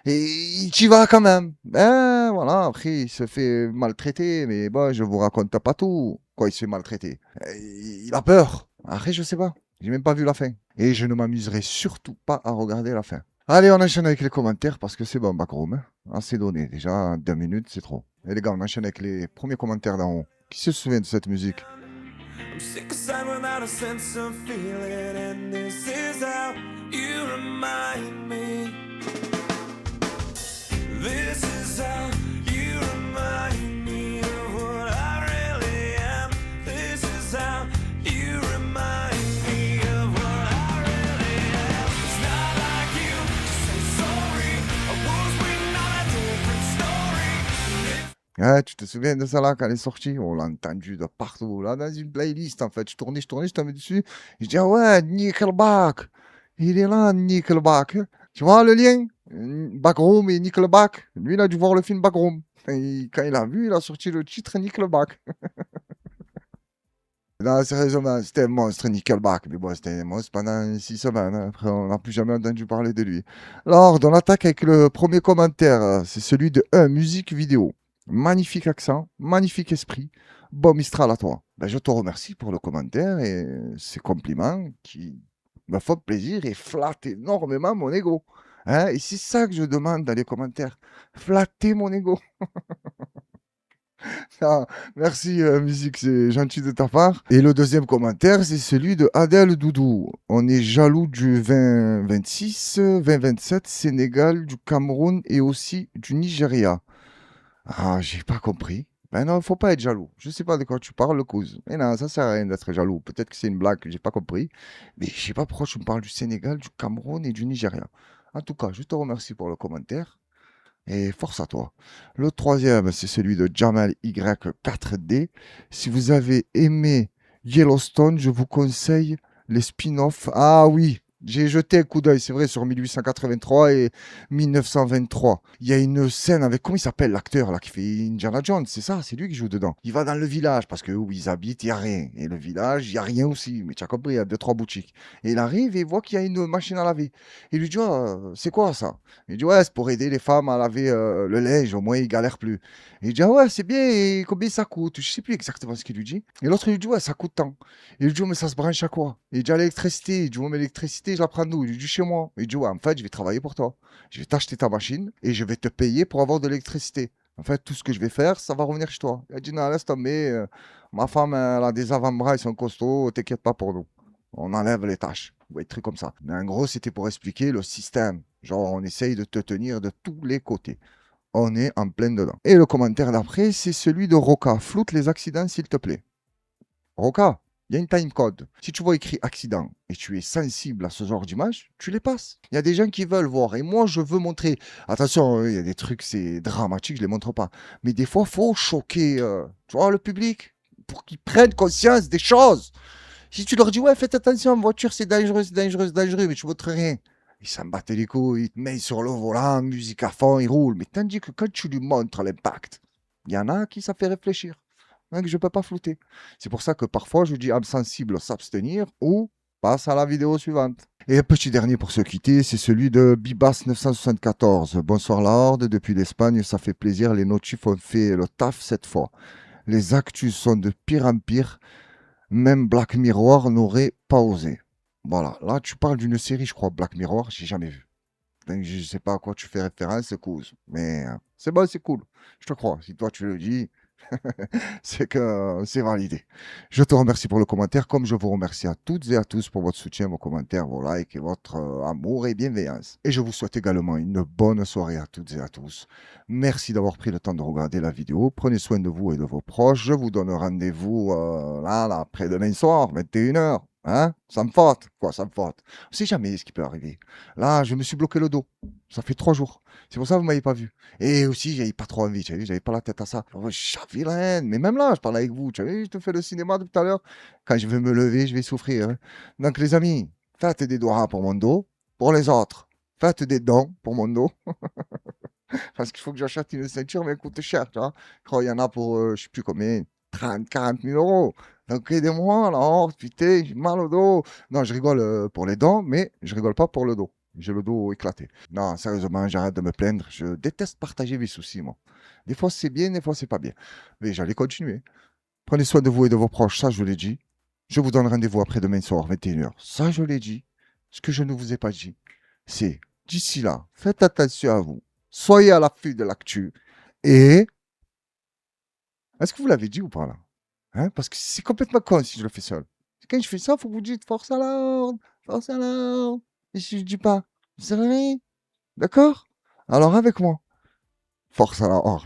Et tu y vas quand même. Ben voilà, après il se fait maltraiter, mais bon, je vous raconte pas tout. Quoi, il se fait maltraiter. Il a peur. Après, je sais pas. J'ai même pas vu la fin. Et je ne m'amuserai surtout pas à regarder la fin. Allez, on enchaîne avec les commentaires parce que c'est bon, Backroom. Hein. Assez donné. Déjà, 2 minutes, c'est trop. Et les gars, on enchaîne avec les premiers commentaires d'en haut. Qui se souvient de cette musique? I'm sick aside without a sense of feeling, and this is how you remind me. This is how you remind me of what I really am. This is how you remind me of what I really am. It's not like you to say sorry. I was waiting on a different story. Ouais, tu te souviens de ça là quand elle est sortie? On l'a entendu de partout, là, dans une playlist en fait. Je tournais, je tombais dessus. Je dis, ah ouais, Nickelback. Il est là, Nickelback. Tu vois le lien? Backroom et Nickelback. Lui, il a dû voir le film Backroom. Et quand il a vu, il a sorti le titre Nickelback. Non, sérieusement, c'était un monstre, Nickelback. Mais bon, c'était un monstre pendant 6 semaines. Après, on n'a plus jamais entendu parler de lui. Lord, on attaque avec le premier commentaire. C'est celui de musique vidéo. Magnifique accent, magnifique esprit. Bon Mistral à toi. Ben, je te remercie pour le commentaire et ces compliments qui me font plaisir et flattent énormément mon ego. Hein, et c'est ça que je demande dans les commentaires. Flatter mon ego. Ah, merci musique, c'est gentil de ta part. Et le deuxième commentaire, c'est celui de Adèle Doudou. On est jaloux du 2026, 2027, Sénégal, du Cameroun et aussi du Nigeria. Ah, j'ai pas compris. Ben non, faut pas être jaloux. Je sais pas de quoi tu parles, cause. Mais non, ça sert à rien d'être jaloux. Peut-être que c'est une blague que j'ai pas compris. Mais je sais pas pourquoi tu me parles du Sénégal, du Cameroun et du Nigeria. En tout cas, je te remercie pour le commentaire. Et force à toi. Le troisième, c'est celui de Jamal Y4D. Si vous avez aimé Yellowstone, je vous conseille les spin-offs. Ah oui, j'ai jeté un coup d'œil, c'est vrai, sur 1883 et 1923. Il y a une scène avec, comment il s'appelle l'acteur là qui fait Indiana Jones, c'est ça, c'est lui qui joue dedans. Il va dans le village parce que où ils habitent, il n'y a rien. Et le village, il n'y a rien aussi. Mais tu as compris, il y a 2-3 boutiques. Et il arrive et il voit qu'il y a une machine à laver. Il lui dit, c'est quoi ça? Il dit, ouais, c'est pour aider les femmes à laver le linge, au moins ils galèrent plus. Et il dit, ah ouais, c'est bien, et combien ça coûte? Je sais plus exactement ce qu'il lui dit. Et l'autre, il lui dit, ouais, ça coûte tant. Et il lui dit, mais ça se branche à quoi? Il dit, à l'électricité. Il dit, ouais, mais l'électricité, je la prends d'où? Il lui dit, chez moi. Il dit, ouais, en fait, je vais travailler pour toi. Je vais t'acheter ta machine et je vais te payer pour avoir de l'électricité. En fait, tout ce que je vais faire, ça va revenir chez toi. Il a dit, non, laisse tomber. Ma femme, elle a des avant-bras, ils sont costauds, t'inquiète pas pour nous. On enlève les tâches. Ou des trucs comme ça. Mais en gros, c'était pour expliquer le système. Genre, on essaye de te tenir de tous les côtés. On est en plein dedans. Et le commentaire d'après, c'est celui de Roca. Floute les accidents, s'il te plaît. Roca, il y a une time code. Si tu vois écrit accident et tu es sensible à ce genre d'image, tu les passes. Il y a des gens qui veulent voir. Et moi, je veux montrer. Attention, il y a des trucs, c'est dramatique, je ne les montre pas. Mais des fois, il faut choquer tu vois, le public pour qu'ils prennent conscience des choses. Si tu leur dis, ouais, faites attention, en voiture, c'est dangereux, mais tu ne montres rien. Ils s'en battent les couilles, ils te mettent sur le volant, musique à fond, ils roulent. Mais tandis que quand tu lui montres l'impact, il y en a qui ça fait réfléchir. Donc je ne peux pas flouter. C'est pour ça que parfois je dis âme sensible, s'abstenir ou passe à la vidéo suivante. Et un petit dernier pour se quitter, c'est celui de Bibas 974. Bonsoir la Horde, depuis l'Espagne, ça fait plaisir, les notifs ont fait le taf cette fois. Les actus sont de pire en pire, même Black Mirror n'aurait pas osé. Voilà, là tu parles d'une série, je crois, Black Mirror, j'ai jamais vu. Donc je sais pas à quoi tu fais référence, cause. Mais c'est bon, c'est cool. Je te crois. Si toi tu le dis, c'est que c'est validé. Je te remercie pour le commentaire, comme je vous remercie à toutes et à tous pour votre soutien, vos commentaires, vos likes et votre amour et bienveillance. Et je vous souhaite également une bonne soirée à toutes et à tous. Merci d'avoir pris le temps de regarder la vidéo. Prenez soin de vous et de vos proches. Je vous donne rendez-vous là, après-demain soir, 21h. Hein? Ça me frotte. Quoi, ça me frotte? On sait jamais ce qui peut arriver. Là, je me suis bloqué le dos. Ça fait 3 jours. C'est pour ça que vous m'avez pas vu. Et aussi, j'avais pas trop envie, tu as vu, j'avais pas la tête à ça. J'avais la haine. Mais même là, je parle avec vous. Tu as vu, je te fais le cinéma depuis tout à l'heure. Quand je vais me lever, je vais souffrir. Hein. Donc, les amis, faites des doigts pour mon dos. Pour les autres, faites des dons pour mon dos. Parce qu'il faut que j'achète une ceinture, mais elle coûte cher, tu vois. Je crois qu'il y en a pour, je sais plus combien, 30, 40 000 euros. Donc aidez-moi, là, oh, putain, j'ai mal au dos. Non, je rigole pour les dents, mais je rigole pas pour le dos. J'ai le dos éclaté. Non, sérieusement, j'arrête de me plaindre. Je déteste partager mes soucis, moi. Des fois, c'est bien, des fois, c'est pas bien. Mais j'allais continuer. Prenez soin de vous et de vos proches, ça, je vous l'ai dit. Je vous donne rendez-vous après-demain soir, 21h. Ça, je l'ai dit. Ce que je ne vous ai pas dit, c'est, d'ici là, faites attention à vous. Soyez à l'affût de l'actu. Et est-ce que vous l'avez dit ou pas là? Hein? Parce que c'est complètement con si je le fais seul. Quand je fais ça, il faut que vous dites force à l'ordre, force à l'ordre. Et si je dis pas, vous savez rien. D'accord? Alors avec moi, force à l'ordre.